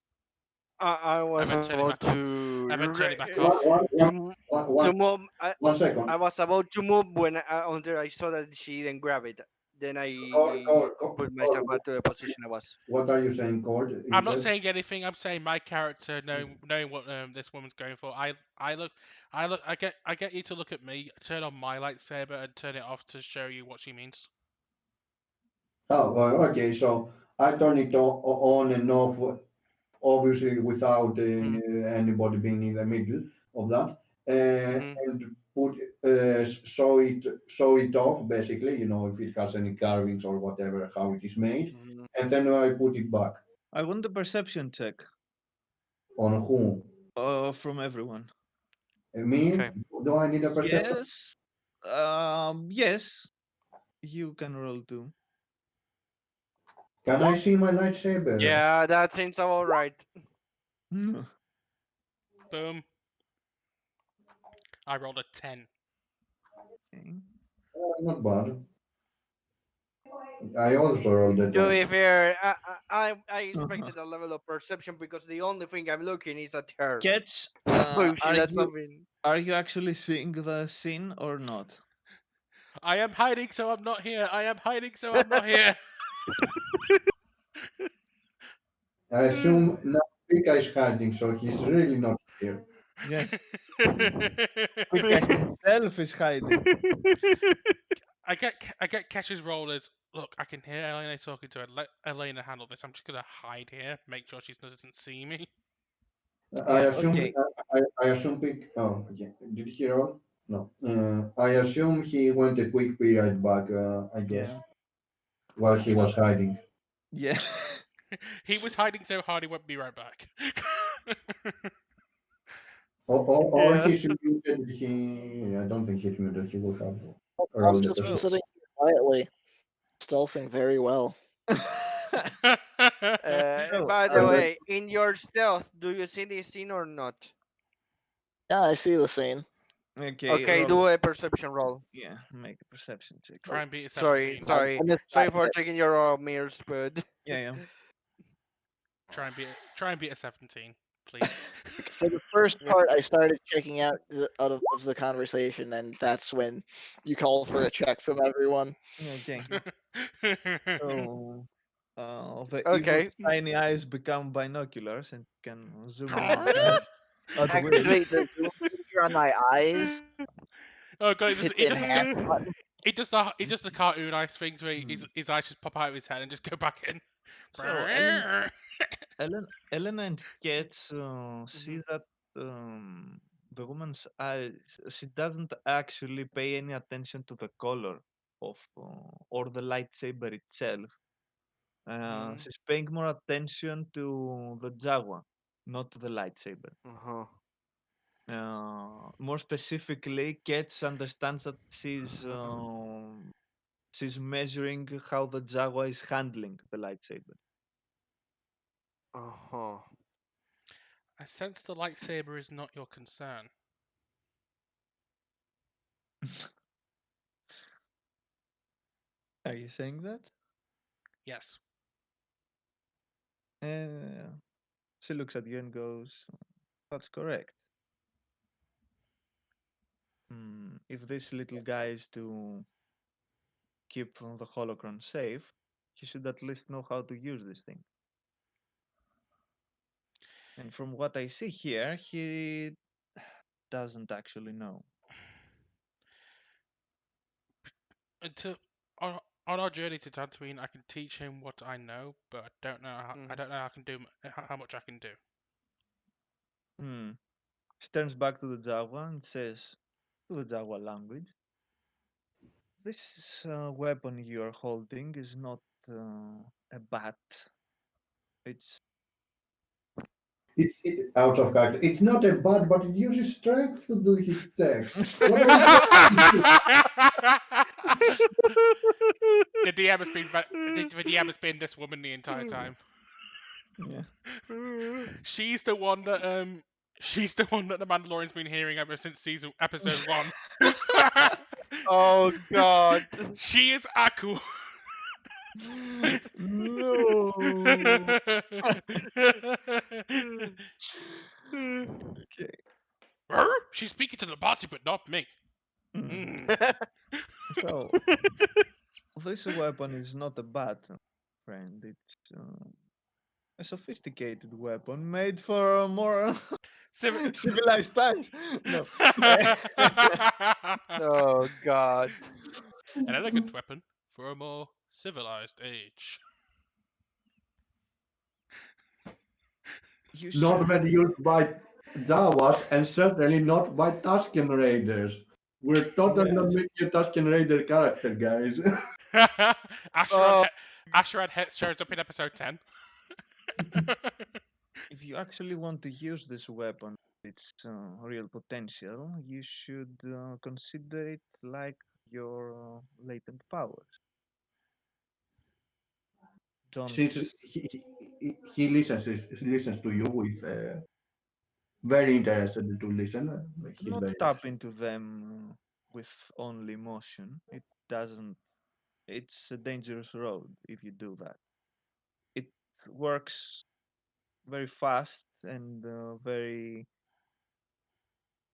I was and then turn it about back off. And then turn it back off. to move. One second. I was about to move when until I saw that she didn't grab it. Then I put myself back to the position I was. What are you saying, Cord? You I'm not said. saying anything. I'm saying my character knowing what this woman's going for. I get you to look at me, turn on my lightsaber, and turn it off to show you what she means. Oh, okay. So I turn it on and off, obviously without anybody being in the middle of that, Mm-hmm. and put show it off basically. You know, if it has any carvings or whatever, how it is made, Mm-hmm. and then I put it back. I want a perception check On whom? from everyone. Me? Okay. Do I need a perception? Yes. Yes. You can roll too. Can I see my lightsaber? Yeah, that seems about right. Mm. Boom. I rolled a 10. Okay. Not bad. I also rolled a To 10. be fair, I expected a level of perception because the only thing I'm looking is at her. Catch. So if she does something. Are you actually seeing the scene or not? I am hiding, so I'm not here. I am hiding, so I'm not here. I assume now Pika is hiding, so he's really not here. Yes. Pika himself is hiding. I get Kesh's rollers. Look, I can hear Elena talking to her. Let Elena handle this. I'm just gonna hide here, make sure she doesn't see me. I Yeah. assume Okay. I assume Pik. Oh, okay. Did he roll? No. I assume he went a quick period back. I guess Yeah. while he was hiding. Yeah. He was hiding so hard he won't be right back. Or Yeah. he's muted. I don't think he's muted. He will have I'm rolled a just Oh. sitting here quietly, stealthing very well. So, By the way, in your stealth, do you see this scene or not? Yeah, I see the scene. okay, Okay, roll. do a perception roll. Yeah, make a perception check. Try and beat a Sorry, 17. sorry, I missed sorry that. for taking your mirrors, but Yeah, yeah. Try and beat a 17. please. For the first part, I started checking out of the conversation, and that's when you call for a check from everyone. Okay. So, the evil Okay. tiny eyes become binoculars and can zoom in Huh? at will. Activate the zoom feature on my eyes. Oh god, Hit the enhance button. it does the cartoon eyes things where his eyes just pop out of his head and just go back in. So Elena and Ketch see that the woman's eyes. She doesn't actually pay any attention to the color of or the lightsaber itself. She's paying more attention to the Jawa, not to the lightsaber. Uh-huh. More specifically, Ketch understands that she's measuring how the Jawa is handling the lightsaber. Uh-huh. I sense the lightsaber is not your concern. Are you saying that? Yes. She looks at you and goes, "That's correct. If this little guy is to keep the holocron safe, he should at least know how to use this thing. And from what I see here, he doesn't actually know." And on our journey to Tatooine, I can teach him what I know, but I don't know how I can do how much I can do. She turns back to the Jawa and says, to the Jawa language, "This weapon you're holding is not a bat. It's Out of character. It's not a bad, but it uses strength to do his sex. What are you saying? The DM has been the DM has been this woman the entire time. yeah." She's the one that the Mandalorian's been hearing ever since episode 1. Oh God. She is Aku. No. Okay. She's speaking to the body, but not me. So this weapon is not a bat, friend. It's a sophisticated weapon made for more civilized times. No. Oh God. An elegant weapon for a more civilized age. You Not should. when used by Jawas and certainly not by Tusken Raiders. We're totally Yeah. not making a Tusken Raider character, guys. Oh. Asherad Het shows up in episode 10. If you actually want to use this weapon, its real potential, you should consider it like your latent powers. Don't He listens to you with very interested to listen. do He's not very tap into them with only emotion. It doesn't. It's a dangerous road if you do that. It works very fast and very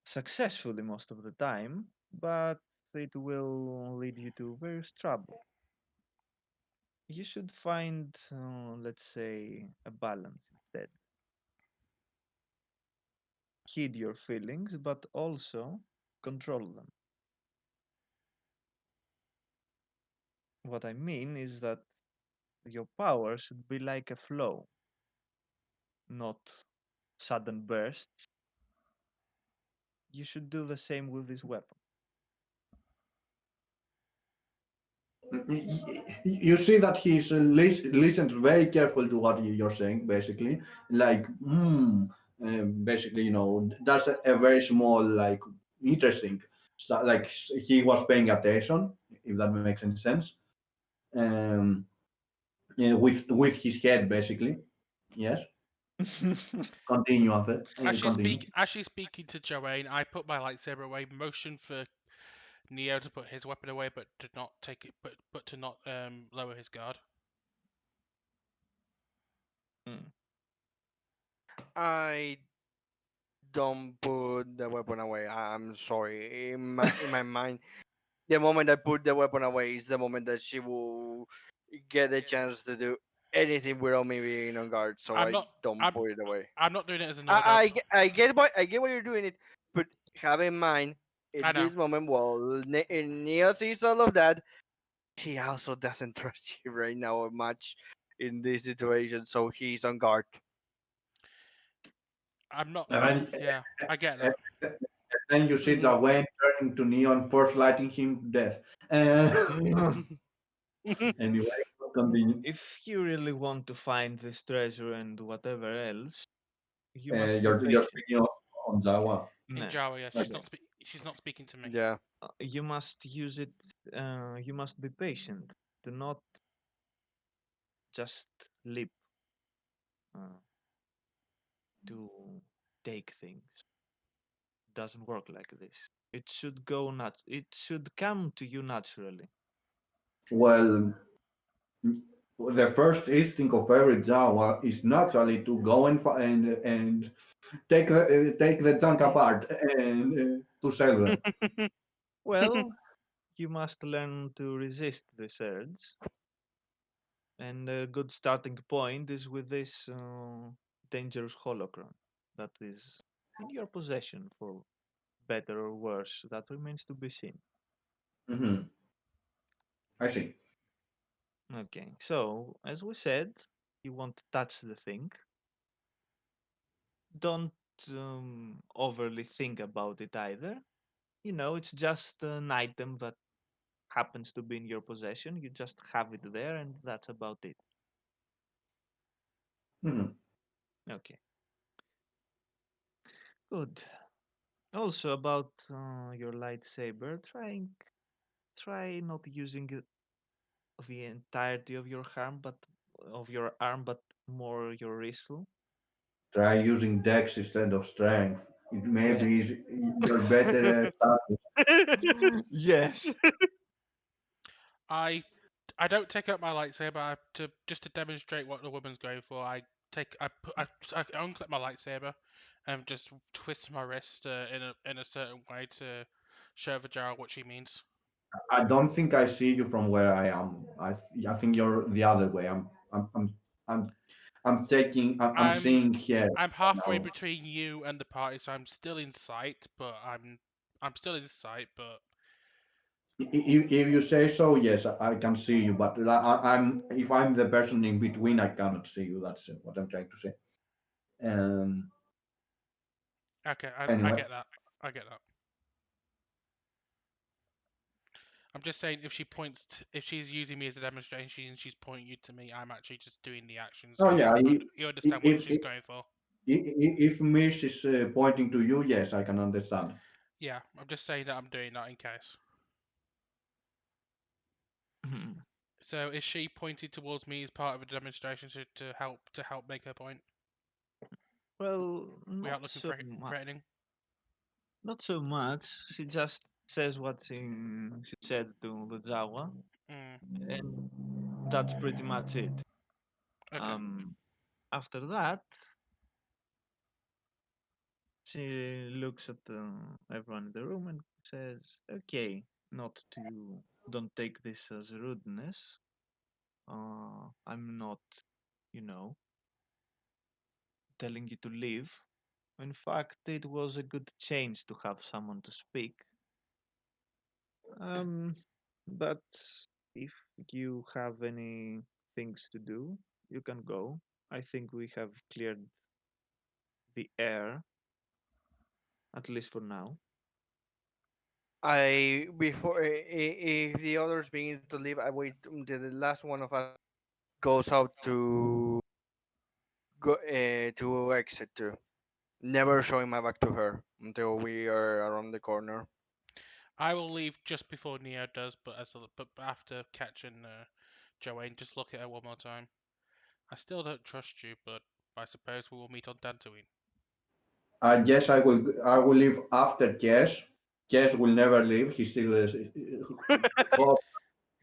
successfully most of the time, but it will lead you to various trouble. You should find, let's say, a balance instead. Hid your feelings, but also control them. What I mean is that your power should be like a flow, not sudden bursts. You should do the same with this weapon. You see that he's listens very careful to what you're saying, basically. Like, basically, that's a very small, like, interesting. Like he was paying attention, if that makes any sense. Um, yeah, with his head, basically. Yes. Continue, Alfred. Continue. As she's speaking to Joanne, I put my lightsaber away, motion for Neo to put his weapon away, but to not take it, but to not lower his guard. I don't put the weapon away. I'm sorry. In my mind, the moment I put the weapon away is the moment that she will get a chance to do anything without me being on guard. So I'm I not. don't I'm. put it away. I'm not doing it as a no dub. I get why you're doing it, but have in mind I in know. this moment, while Neo sees all of that, he also doesn't trust you right now much in this situation, so he's on guard. I'm not. And Yeah, I get then, that. then you see the Wayne turning to Neon, first lighting him to death. Anyway, continue. If you really want to find this treasure and whatever else, you must be You're patient. speaking on Jawa. In No, Jawa, yeah, Okay. she's not speaking to me. Yeah. you must use it. You must be patient. Do not just leap uh, to take things. Doesn't work like this. It should go nat. It should come to you naturally. Well, the first instinct of every Jawa is naturally to go and take the junk apart and to sell them. Well, you must learn to resist this urge, and a good starting point is with this dangerous holocron that is in your possession, for better or worse. That remains to be seen. Hmm. I see. Okay, so as we said, you won't touch the thing. Don't overly think about it either. You know, it's just an item that happens to be in your possession. You just have it there, and that's about it. Hmm. Okay, good. Also about your lightsaber, try not using it the entirety of your arm, but more your wrist. Try using Dex instead of Strength. It Yeah. maybe is your better status. Yes. I I don't take out my lightsaber to just to demonstrate what the woman's going for. I unclip my lightsaber and just twist my wrist in a certain way to show the Jara what she means. I don't think I see you from where I am. I think you're the other way. I'm I'm taking. I'm I'm seeing here I'm halfway now. between you and the party, so I'm still in sight, but I'm still in sight, but If you say so, yes, I can see you. But I'm if I'm the person in between, I cannot see you. That's what I'm trying to say. Um. okay, I Anyway, get that. I get that. I'm just saying if she's using me as a demonstration and she's pointing you to me, I'm actually just doing the action, so oh yeah. you understand what she's going for. If Miss is pointing to you, yes, I can understand. Yeah, I'm just saying that I'm doing that in case. So is she pointed towards me as part of a demonstration to help make her point Well, without looking threatening? not so much. She just says what she said to the Jawa, Mm, and that's pretty much it. okay. After that, she looks at everyone in the room and says, "Okay, not to don't take this as rudeness. I'm not, you know, telling you to leave. In fact, it was a good change to have someone to speak. Um, but if you have any things to do, you can go. I think we have cleared the air, at least for now." I before if the others begin to leave, I wait until the last one of us goes out to exit too. Never showing my back to her until we are around the corner. I will leave just before Neo does, but after catching Joanne, just look at her one more time. I still don't trust you, but I suppose we will meet on Dantooine. Yes, I will. I will leave after Jess. Jess will never leave. He still is. Hope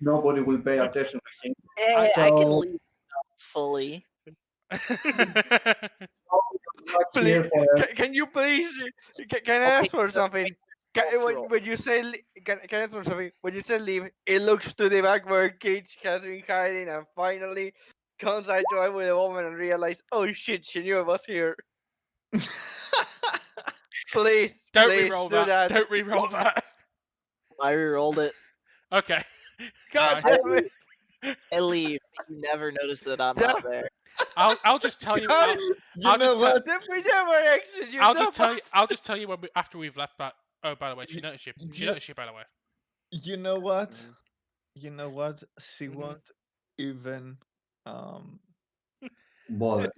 nobody will pay attention to him. Eh, I I can So leave fully. back please, here for can you please, can I Okay, ask for so something? stealth roll. When you say, can I ask for something? When you say leave, it looks to the back where Cage has been hiding and finally comes eye to eye with a woman and realize, oh shit, she knew I was here. Please, Don't please re-roll do that. that. Don't re-roll that. I rerolled it. Okay. God Fine. damn it. I leave. You never notice that I'm Yeah. not there. I'll just tell you. God, You know what? we never exit you, I'll just tell you. dumbass. I'll just tell you when after we've left. Back. Oh, by the way, she You, noticed you. She you, noticed you. By the way. you know what? Mhm. You know what? She Mhm. won't even um bother.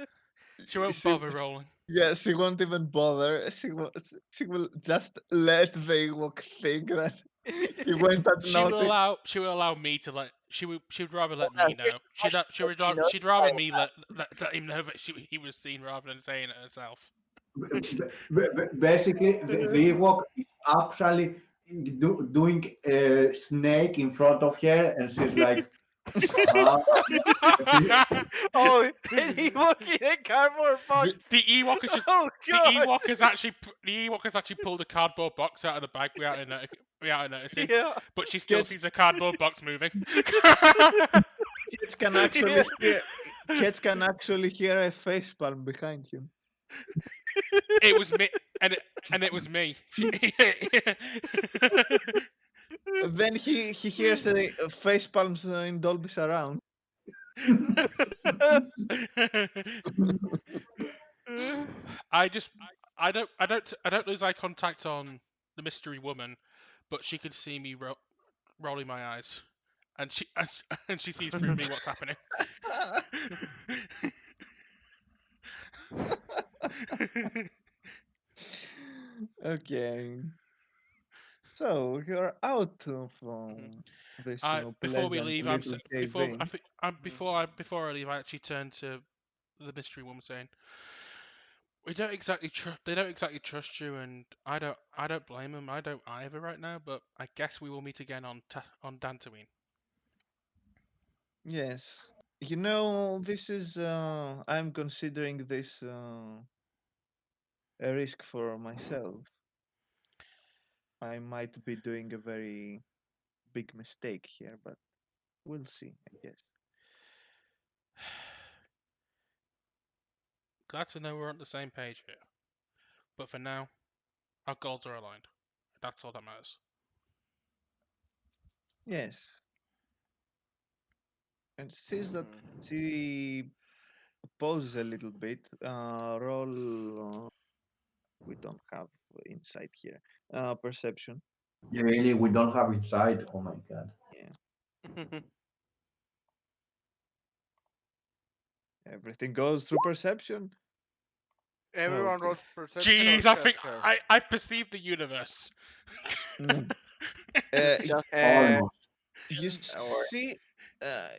She won't she bother rolling. yeah, she won't even bother. She will just let the Ewok think that he went She will unnoticed. allow. She will allow me to let. She would rather let Well, me no, here's know. the question. If she knows She'd rather I me let him know that he was seen rather than saying it herself. Basically, the Ewok is actually doing a snake in front of her, and she's like, uh-huh. Oh, and he walking in a cardboard box. The- The Ewok is just. Oh The god. Ewok has actually pulled a cardboard box out of the bag without noticing, Yeah. but she still Kids, sees the cardboard box moving. kids can actually hear. Kids can actually hear a facepalm behind him. It was me, and it was me. Then he hears facepalms in Dolby Surround. I just I don't lose eye contact on the mystery woman, but she can see me rolling my eyes, and and she sees through me what's happening. Okay, so you're out of this Before we pleasant leave, little cave in. before I leave, I actually turn to the mystery woman saying, "We don't exactly they don't exactly trust you, and I don't blame them. I don't either right now. But I guess we will meet again on Dantooine." Yes, this is. I'm considering this a risk for myself. I might be doing a very big mistake here, but we'll see, I guess. Glad to know we're on the same page here. But for now, our goals are aligned. That's all that matters. Yes, and since that Mhm. she poses a little bit, roll. We don't have insight here. Perception. Really, we don't have insight. Oh my god. Yeah, everything goes through perception. Everyone Okay. rolls perception or Jeez, I think just her. I've perceived the universe. Mm. Just just Uh, Almost. You don't worry. see,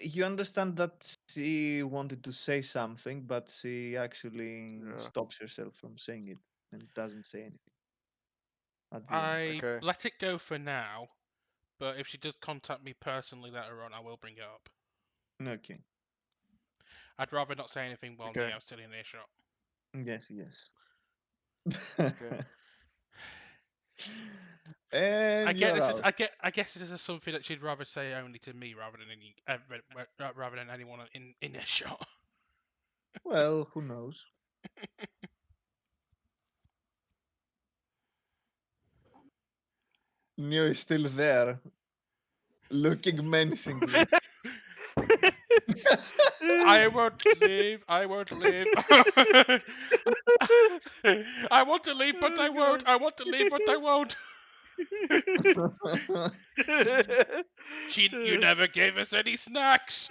you understand that she wanted to say something, but she actually yeah. stops herself from saying it and doesn't say anything at the end. I Okay. let it go for now, but if she does contact me personally later on, I will bring it up. Okay. I'd rather not say anything while Okay. Neo's still in earshot. Yes, yes. Okay. I And get you're this is out. I guess this is something that she'd rather say only to me rather than anyone in earshot. Well, who knows? Neo is still there, looking menacingly. I won't leave. I won't leave. I want to leave, but I Oh won't. god. I want to leave, but I won't. You never gave us any snacks.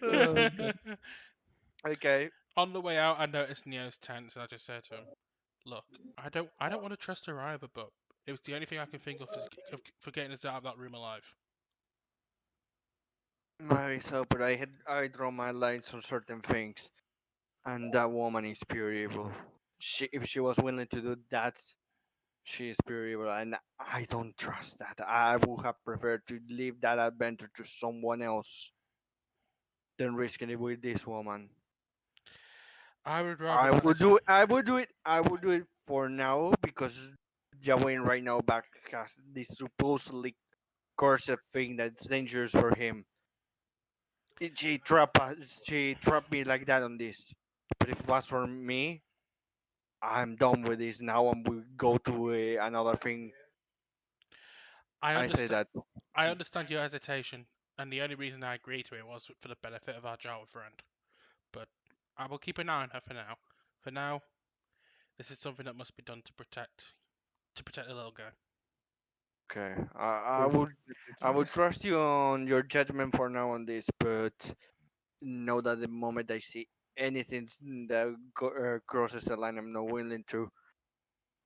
Oh, God. Okay. On the way out, I noticed Neo's tense, and I just said to him, "Look, I don't want to trust her either, but it was the only thing I can think for getting us out of that room alive." Maybe so, but I draw my lines on certain things, and that woman is pure evil. If she was willing to do that, she is pure evil, and I don't trust that. I would have preferred to leave that adventure to someone else. than risking it with this woman. I would rather I not. would do it. I would do it. I would do it for now because Jawain right now back has this supposedly cursed thing that's dangerous for him. She trapped us. She trapped me like that on this. But if it was for me, I'm done with this. Now I'm will go to another thing. I I say understand. that. I understand your hesitation, and the only reason I agreed to it was for the benefit of our Jawa friend. But I will keep an eye on her for now. For now, this is something that must be done to protect the little guy. Okay. I would trust you on your judgment for now on this, but know that the moment I see anything that crosses the line, I'm not willing to.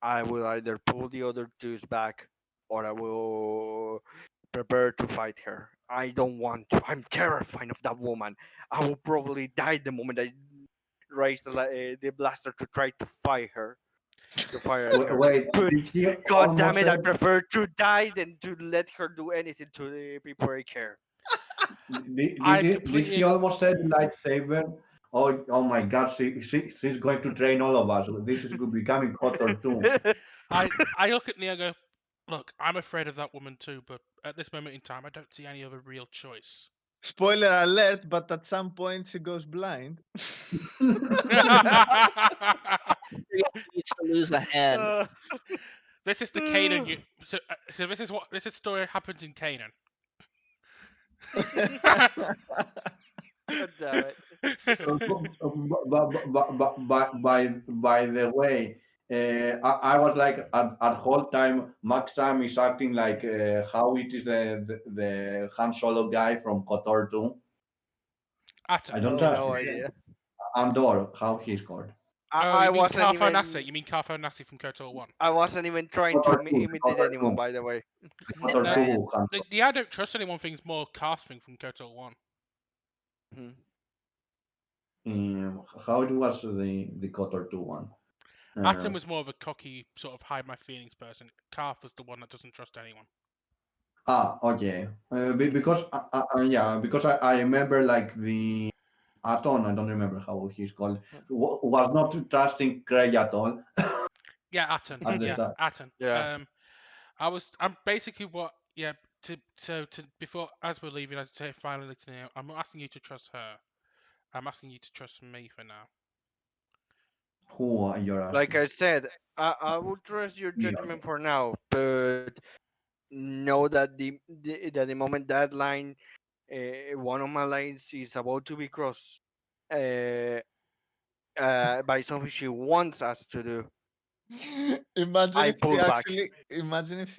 I will either pull the other two's back, or I will prepare to fight her. I don't want to. I'm terrified of that woman. I will probably die the moment I raise the blaster to try to fight her, to fire at her. Wait, But did he god damn almost it, I said? prefer to die than to let her do anything to the people I care. Did I did completely he almost said lightsaber? Oh my God, she's going to train all of us. This is becoming Kotor too. I look at Nia and go, look, I'm afraid of that woman too, but at this moment in time, I don't see any other real choice. Spoiler alert, but at some point she goes blind. He needs to lose a hand. Uh, This is the Canaan. So this is story happens in Canaan. god damn it. By the way, I was like at whole time Max Sam is acting like how it is the Han Solo guy from Kotor 2. I Atom. don't Oh, trust No him. yeah. idea. Andor, how he's called. Oh, I you mean wasn't Carfo even. Nassi? You mean Carfo Nassi from KOTOR 1? I wasn't even trying to Kotor 2, imitate Kotor anyone, 2, by the way. Kotor No, 2 Han the I don't trust anyone thing's more cast thing from KOTOR 1. Mhm. how it was the Kotor 2 one. Atom was more of a cocky, sort of hide my feelings person. Carf was the one that doesn't trust anyone. Okay. Because yeah, because I remember like the Aton, I don't remember how he's called, was not trusting Craig at all Yeah, Atom. at the Yeah, start. Atom. Yeah. I'm basically what. Yeah. To before as we're leaving, I'd say finally to Neil, I'm not asking you to trust her. I'm asking you to trust me for now. Who you're Like asking? I said, I will trust your Me, okay. judgment for now, but know that the moment that line, one of my lines is about to be crossed, uh, by something she wants us to do, Imagine I if she pull back.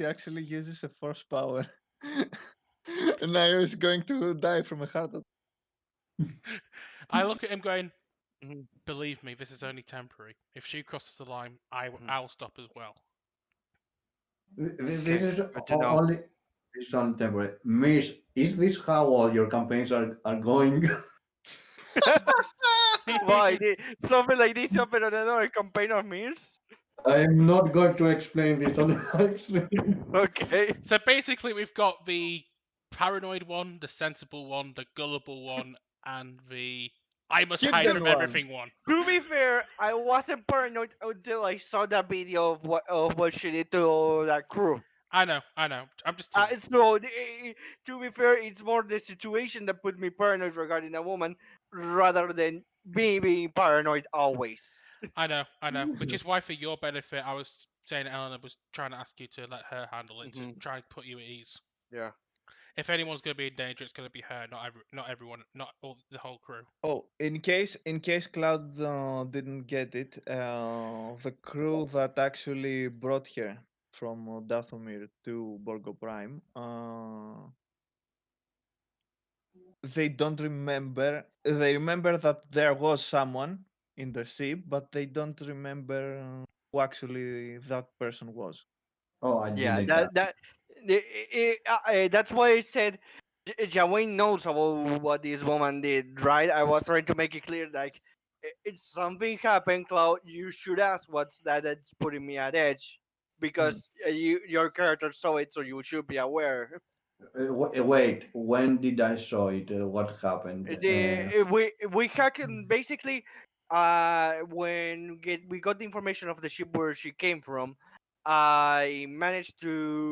actually uses a force power. Nayo is going to die from a heart attack. I look at him going, Mhm, believe me, this is only temporary. If she crosses the line, mhm. I'll stop as well. This Okay, is good to know. only this is on temporary. Miss, is this how all your campaigns are going? Why did something like this happen on another campaign of Mirrors? I'm not going to explain this on the live stream. Okay. So basically, we've got the paranoid one, the sensible one, the gullible one, and the I must hide Hidden from one. everything one. To be fair, I wasn't paranoid until I saw that video of what she did to that crew. I know. I'm just teasing. So to be fair, it's more the situation that put me paranoid regarding a woman rather than me being paranoid always. I know. Which is why, for your benefit, I was saying Eleanor was trying to ask you to let her handle it to Hmm. try and put you at ease. Yeah. If anyone's going to be in danger, it's going to be her, not everyone, not all the whole crew. Oh, in case Cloud didn't get it, the crew that actually brought her from Dathomir to Borgo Prime, they don't remember. They remember that there was someone in the ship, but they don't remember who actually that person was. Oh, I Yeah, didn't catch. that's why I said Jawain knows about what this woman did, right? I was trying to make it clear, like it's something happened, Cloud. You should ask what's that that's putting me at edge, Hmm. because your character saw it, so you should be aware. Wait, when did I saw it? What happened? We hacked basically when we got the information of the ship where she came from. I managed to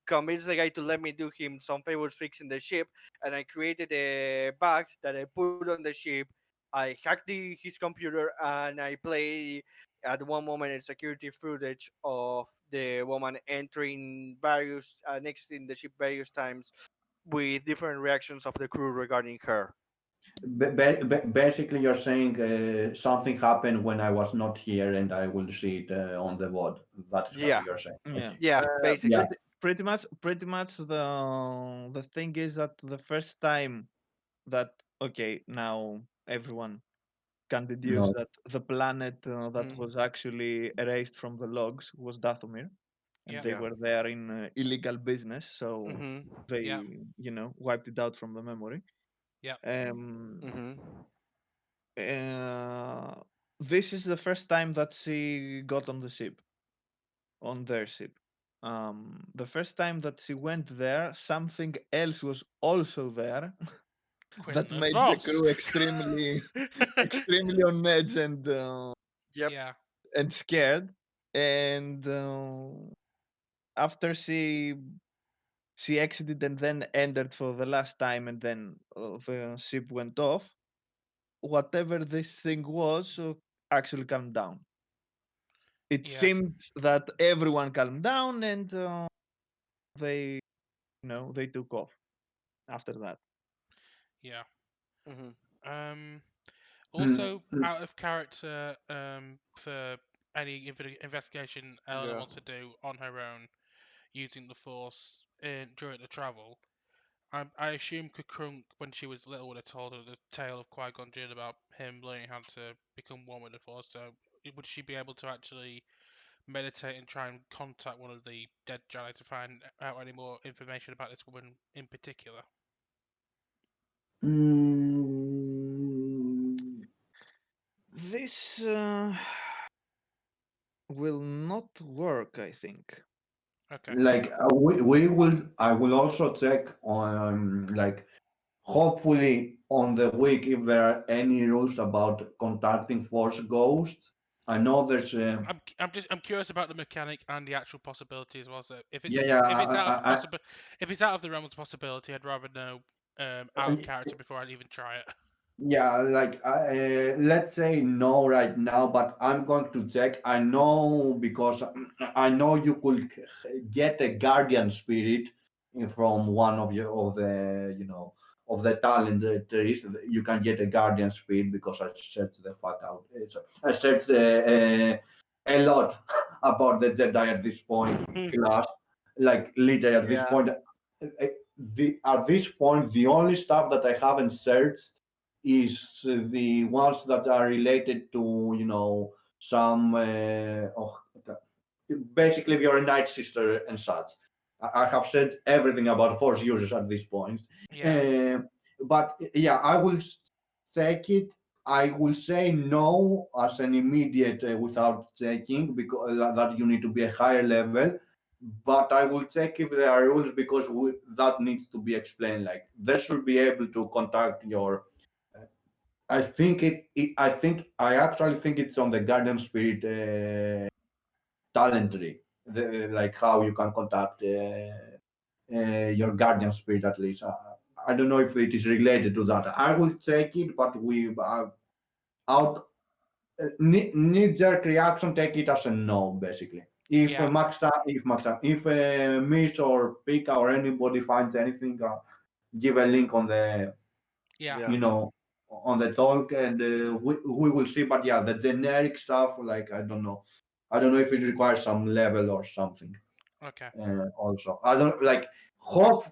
convince the guy to let me do him some favors fixing the ship, and I created a bug that I put on the ship. I hacked his computer, and I play at one moment a security footage of the woman entering various next in the ship various times with different reactions of the crew regarding her. Basically, you're saying something happened when I was not here, and I will see it on the VOD. That is how Yeah, you're saying. Yeah. Okay. yeah, Yeah. basically. Pretty much the thing is that the first time that, okay, now everyone can deduce No. that the planet that Mm-hmm. was actually erased from the logs was Dathomir, and Yeah. they Yeah. were there in illegal business, so Mm-hmm. Yeah. they, wiped it out from the memory. Yeah. Um, Mm-hmm. uh, this is the first time that she got on the ship, on their ship. The first time that she went there, something else was also there that Quinlan made the Voss. crew extremely, extremely on edge Yep. Yeah. and scared. And after she exited and then entered for the last time, and then the ship went off. Whatever this thing was, actually calmed down. It Yeah. seemed that everyone calmed down, and they, they took off after that. Yeah. Mm-hmm. Um. Mm, Also, mm. out of character, for any investigation Eleanor Yeah. wants to do on her own using the Force during the travel. I assume Kakrunk, when she was little, would have told her the tale of Qui-Gon Jinn about him learning how to become one with the Force. So, would she be able to actually meditate and try and contact one of the dead Jedi to find out any more information about this woman in particular? Mm, This will not work, I think. Okay. like we will. I will also check on like hopefully on the week if there are any rules about contacting Force ghosts. I know there's I'm curious about the mechanic and the actual possibility as well. So yeah, yeah. if it's out of the I, if it's out of the realm of possibility, I'd rather know out of character before I even try it. Yeah, like let's say no right now, but I'm going to check. I know because I know you could get a guardian spirit from one of your of the of the talent that there is. You can get a guardian spirit because I searched the fuck out. I searched a lot about the Jedi at this point class, like literally at this Yeah. point. At this point, the only stuff that I haven't searched is the ones that are related to some basically you're a night sister and such. I have said everything about force users at this point. Yeah. Uh, but yeah, I will check it. I will say no as an immediate without checking because that you need to be a higher level. But I will check if there are rules because that needs to be explained. Like they should be able to contact your I actually think it's on the Guardian Spirit talent tree, like how you can contact your Guardian Spirit at least. I don't know if it is related to that. I will check it, but we out knee jerk reaction take it as a no basically. If Yeah. if Miss or Pika or anybody finds anything, give a link on the Yeah. Yeah. you know on the talk and we will see, but yeah, the generic stuff, like I don't know if it requires some level or something. Okay. Also I don't like hope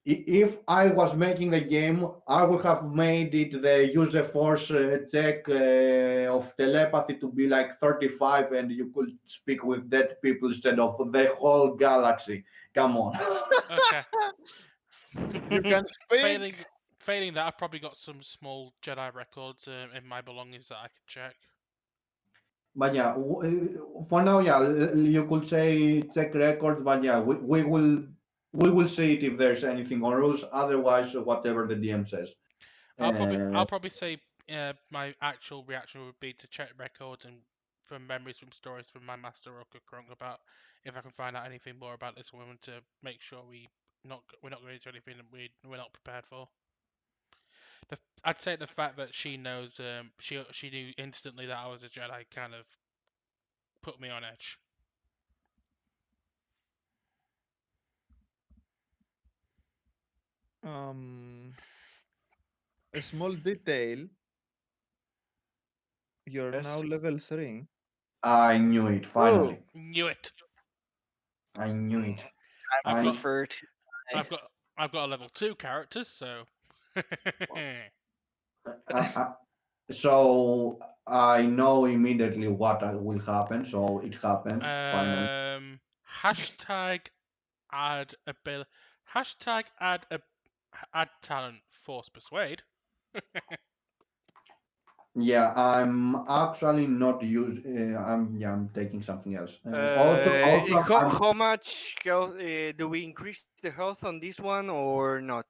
if I was making the game I would have made it the user force check of telepathy to be like 35 and you could speak with dead people instead of the whole galaxy. Come on. Okay. You can speak. failing failing that, I've probably got some small Jedi records in my belongings that I could check. But yeah, for now, yeah, you could say check records, but yeah, we will. we will see it if there's anything on rules. Otherwise, whatever the DM says. I'll probably say my actual reaction would be to check records and from memories from stories from my master Orca Krunk about if I can find out anything more about this woman to make sure we're not going into anything that we're not prepared for. I'd say the fact that she knows she knew instantly that I was a Jedi kind of put me on edge. A small detail. You're now Yes. level 3. I knew it. Finally, Whoa. Knew it. I knew it. I I've I got prefer to. I've got I've got a level 2 characters, so I, so I know immediately what will happen. So it happens finally. hashtag add abil hashtag add talent force persuade. Yeah, I'm actually not use. I'm taking something else. Also, How much health do we increase the health on this one or not?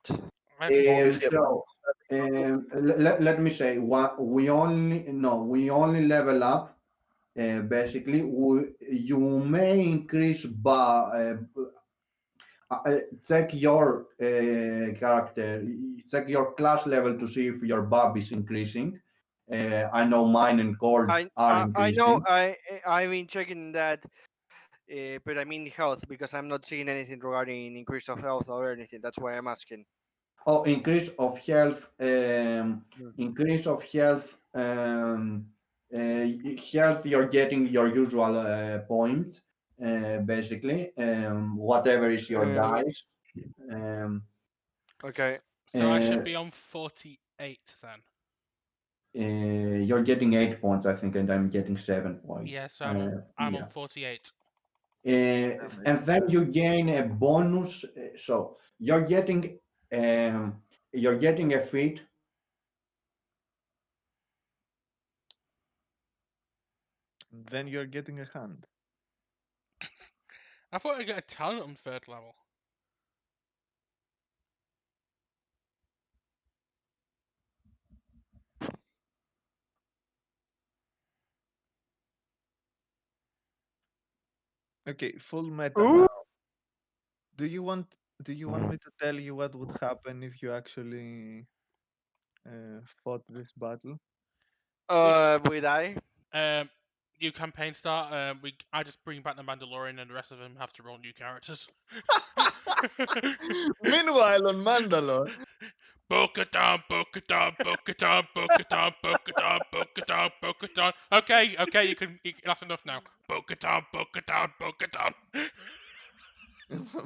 Always get one. So let me say, we only level up. Basically, you may increase by check your character, check your class level to see if your buff is increasing. I know mine and cord are I know increasing. I've been checking that, but I mean health because I'm not seeing anything regarding increase of health or anything. That's why I'm asking. Oh, increase of health. Mm. Increase of health. Health. You're getting your usual points. Basically, whatever is your Uh, dice. Um, okay. So I uh, should be on 48 then. you're getting 8 points, I think, and I'm getting 7 points. Yeah, so I'm on Yeah. 48. And then you gain a bonus. So um, you're getting a feat. Then you're getting a hand. I thought I got a talent on 3rd level. Okay, full meta Ooh. now. Do you want me to tell you what would happen if you actually fought this battle? Would I? New campaign start. I just bring back the Mandalorian, and the rest of them have to roll new characters. Meanwhile, on Mandalore, Bo-Katan, Bo-Katan, Bo-Katan, Bo-Katan, Bo-Katan, Bo-Katan, Bo-Katan. Okay, that's enough now. Bo-Katan, Bo-Katan, Bo-Katan.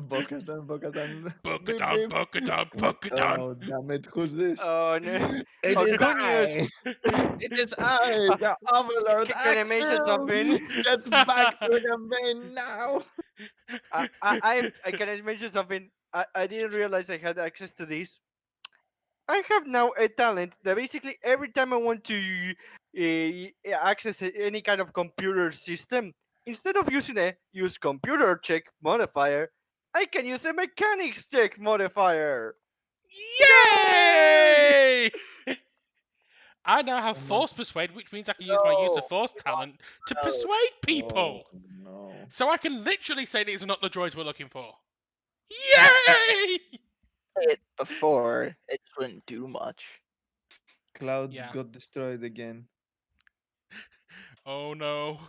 Bo-Katan, beep Bo-Katan, beep. Bo-Katan, Bo-Katan. Oh, damn it, who's this? Oh no. It Oh, is good news. I! It is I, the Overlord Can I mention Axel! something? Get back to the campaign now! I can I mention something. I didn't realize I had access to this. I have now a talent that basically every time I want to access any kind of computer system, instead of using a use computer check modifier, I can use a mechanics check modifier. Yay! Yay! I now have Oh my, Force Persuade, which means I can use my Use the No, Force talent to no. persuade oh people. no. So I can literally say these are not the droids we're looking for. Yay! It before it just wouldn't do much. Cloud Yeah. got destroyed again. Oh no.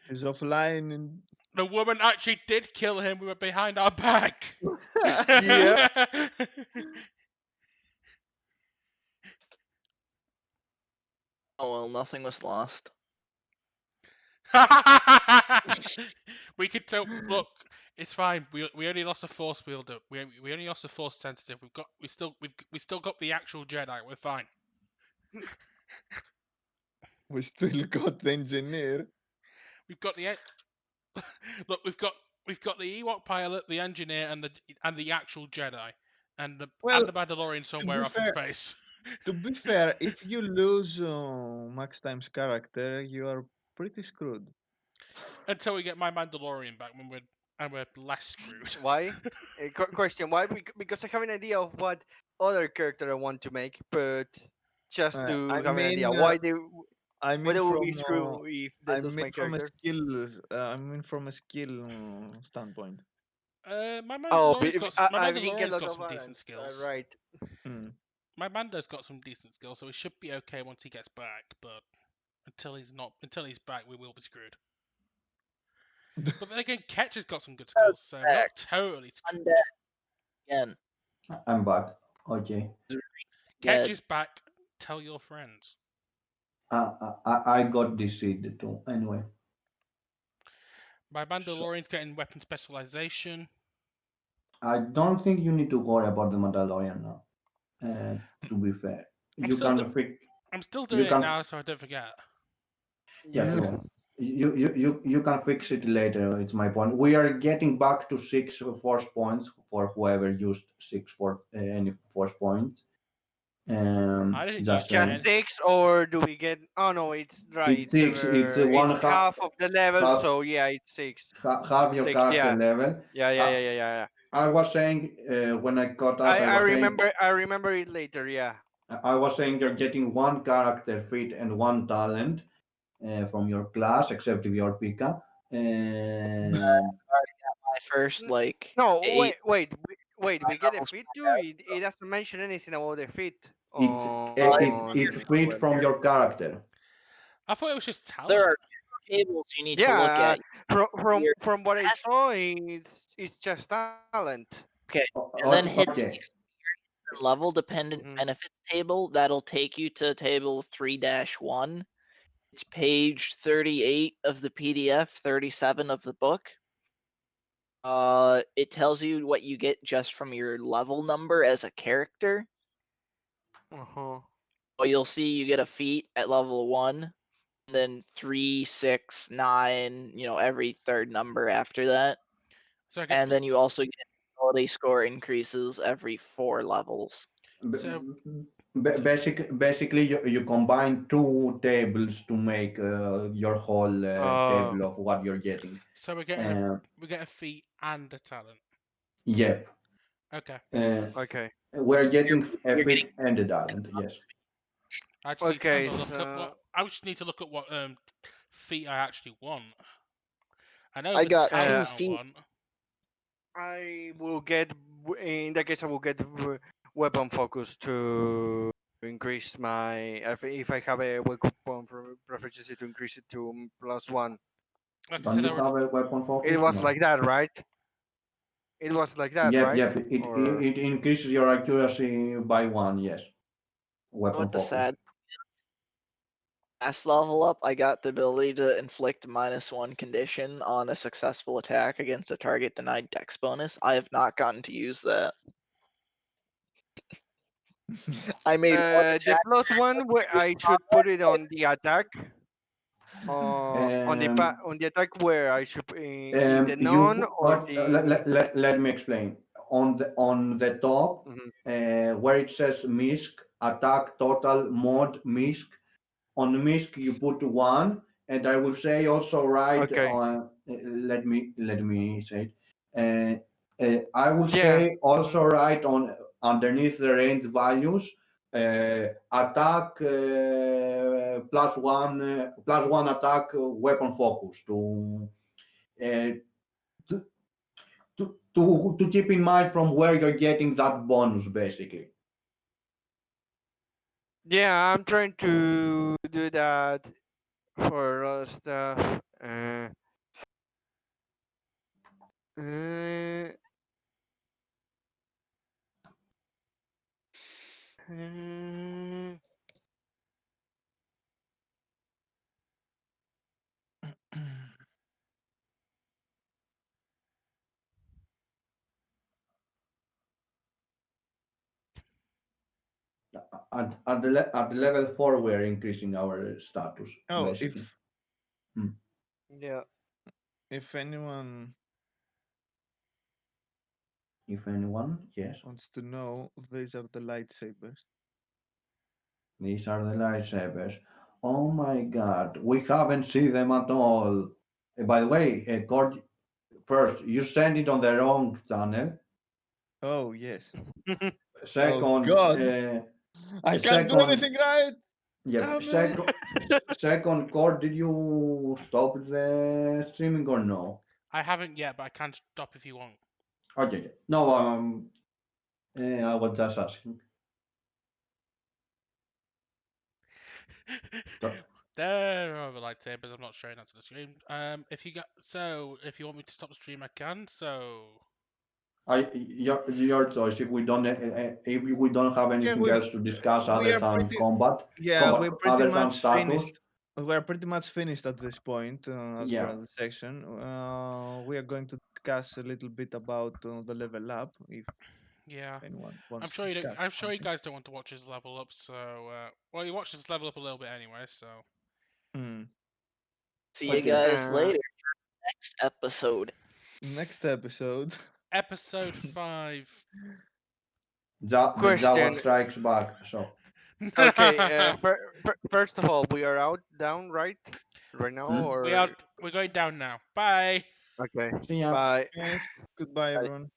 He's offline and The woman actually did kill him. We were behind our back. Yeah. Oh well, nothing was lost. We could tell. Look, it's fine. We only lost a force wielder. We only lost a force sensitive. We still got the actual Jedi. We're fine. we still got the engineer. We've got the look. We've got the Ewok pilot, the engineer, and the actual Jedi, Well, and the Mandalorian to somewhere be off in fair, space. if you lose Max Time's character, you are pretty screwed. Until we get my Mandalorian back when we're and we're less screwed. Why? Question: Why? Because I have an idea of what other character I want to make, but just I to have an idea, mean, why they will be screwed if they I lose mean my from a character? skill, I mean from a skill standpoint. My Oh, My I think a Mandalorian's lot got of some decent balance. skills. Right. Mm. My Mando's got some decent skills, so he should be okay once he gets back. But until he's back, we will be screwed. But then again, Ketch has got some good skills, so we're Back. not totally screwed. Undead again. I'm back. Okay. Ketch Dead. is back. Tell your friends. I got this seed too. Anyway, My so Mandalorian's getting weapon specialization. I don't think you need to worry about the Mandalorian now. To be fair, I'm you still can do- fix. I'm still You doing it can. now, so I don't forget. Yeah, Yeah. yeah. You can fix it later. It's my point. We are getting back to 6 force points for whoever used any force points. I didn't use Just Just saying. 10. 6, or do we get? Oh no, it's right. It's six. It's one It's half, half of the level, half, so yeah, it's 6. half your 6, character yeah, level. yeah, yeah, Uh, yeah, yeah, yeah. Yeah. I was saying when I caught up, I remember. I remember it later. Yeah. I was saying you're getting one character feat and one talent from your class, except if you're Pika. And My first N- like No, 8 wait. 9 We get a levels. fit too. It doesn't mention anything about the fit it's on. it's feat from your character. I thought it was just There talent. are two tables you need to look Yeah, at. from Your from what I best, saw, it's just talent. okay, and then hit the Okay, experience and level dependent Mhm. benefits table. That'll take you to table 3-1. It's page 38 of the PDF, 37 of the book. It tells you what you get just from your level number as a character. Uh-huh. Well, you'll see you get a feat at level 1, and then 3, 6, 9, every third number after that. So I get And then you also get ability score increases every 4 levels. so basically you combine two tables to make your whole Oh, table of what you're getting. so we're getting Uh, we get a feat and a talent. yep. Okay. Uh, okay. we're getting a You're getting fit and a talent. Yes. I just need to have Okay, a look at what so I just need to look at what feat I actually want. I know I the got talent 2 uh, I feet. want. I will get in that case I will get weapon focus to increase my if I have a weapon proficiency to increase it to +1. Like I Don't said, you I already. have a weapon It focus? was No. like that, right? It was like that, Yep, right? yep. Or It increases your accuracy by one. Yes. Weapon With the focus. sad last level up, I got the ability to inflict -1 condition on a successful attack against a target denied dex bonus. I have not gotten to use that. I made one the attack +1 where I should put it on the attack. Um, On the attack where I should in the none or the. let me explain. On the top, Mhm. where it says MISC, attack total mod MISC, on MISC you put one, and I will say also right Okay. on. Let me say it. I will Yeah. say also right on underneath the range values. Attack +1 attack weapon focus uh, to, to keep in mind from where you're getting that bonus basically. Yeah, I'm trying to do that for other stuff. Uh, uh, At level 4 we're increasing our status Oh, basically. Hmm. yeah. if anyone If anyone, yes, wants to know, these are the lightsabers. these are the lightsabers. Oh my god, we haven't seen them at all. By the way, first, you send it on the wrong channel. Oh yes. Second, God. I can't do second, anything right. yeah. Damn it. Second, Cord, did you stop the streaming or no? I haven't yet, but I can stop if you want. Okay. No, I was just asking. So- There are the lightsabers. I'm not showing that to the stream. If you want me to stop the stream, I can. So your choice. If we don't have anything else to discuss we other are than pretty- combat, Yeah, we're pretty other than much status. finished. We're pretty much finished at this point, as Yeah. per the section. We are going to discuss a little bit about the level up, if yeah, anyone wants I'm sure to you. discuss. I'm sure you something. guys don't want to watch his level up. So well, you watch his level up a little bit anyway. So Hmm. See you Okay. guys Uh, later for next episode. Next episode. episode 5. The Java Question. strikes back. So Okay. First of all, we are out down right now, Hmm? or We're going down now. Bye. okay. see ya. Bye. Yes. Goodbye, Bye. everyone.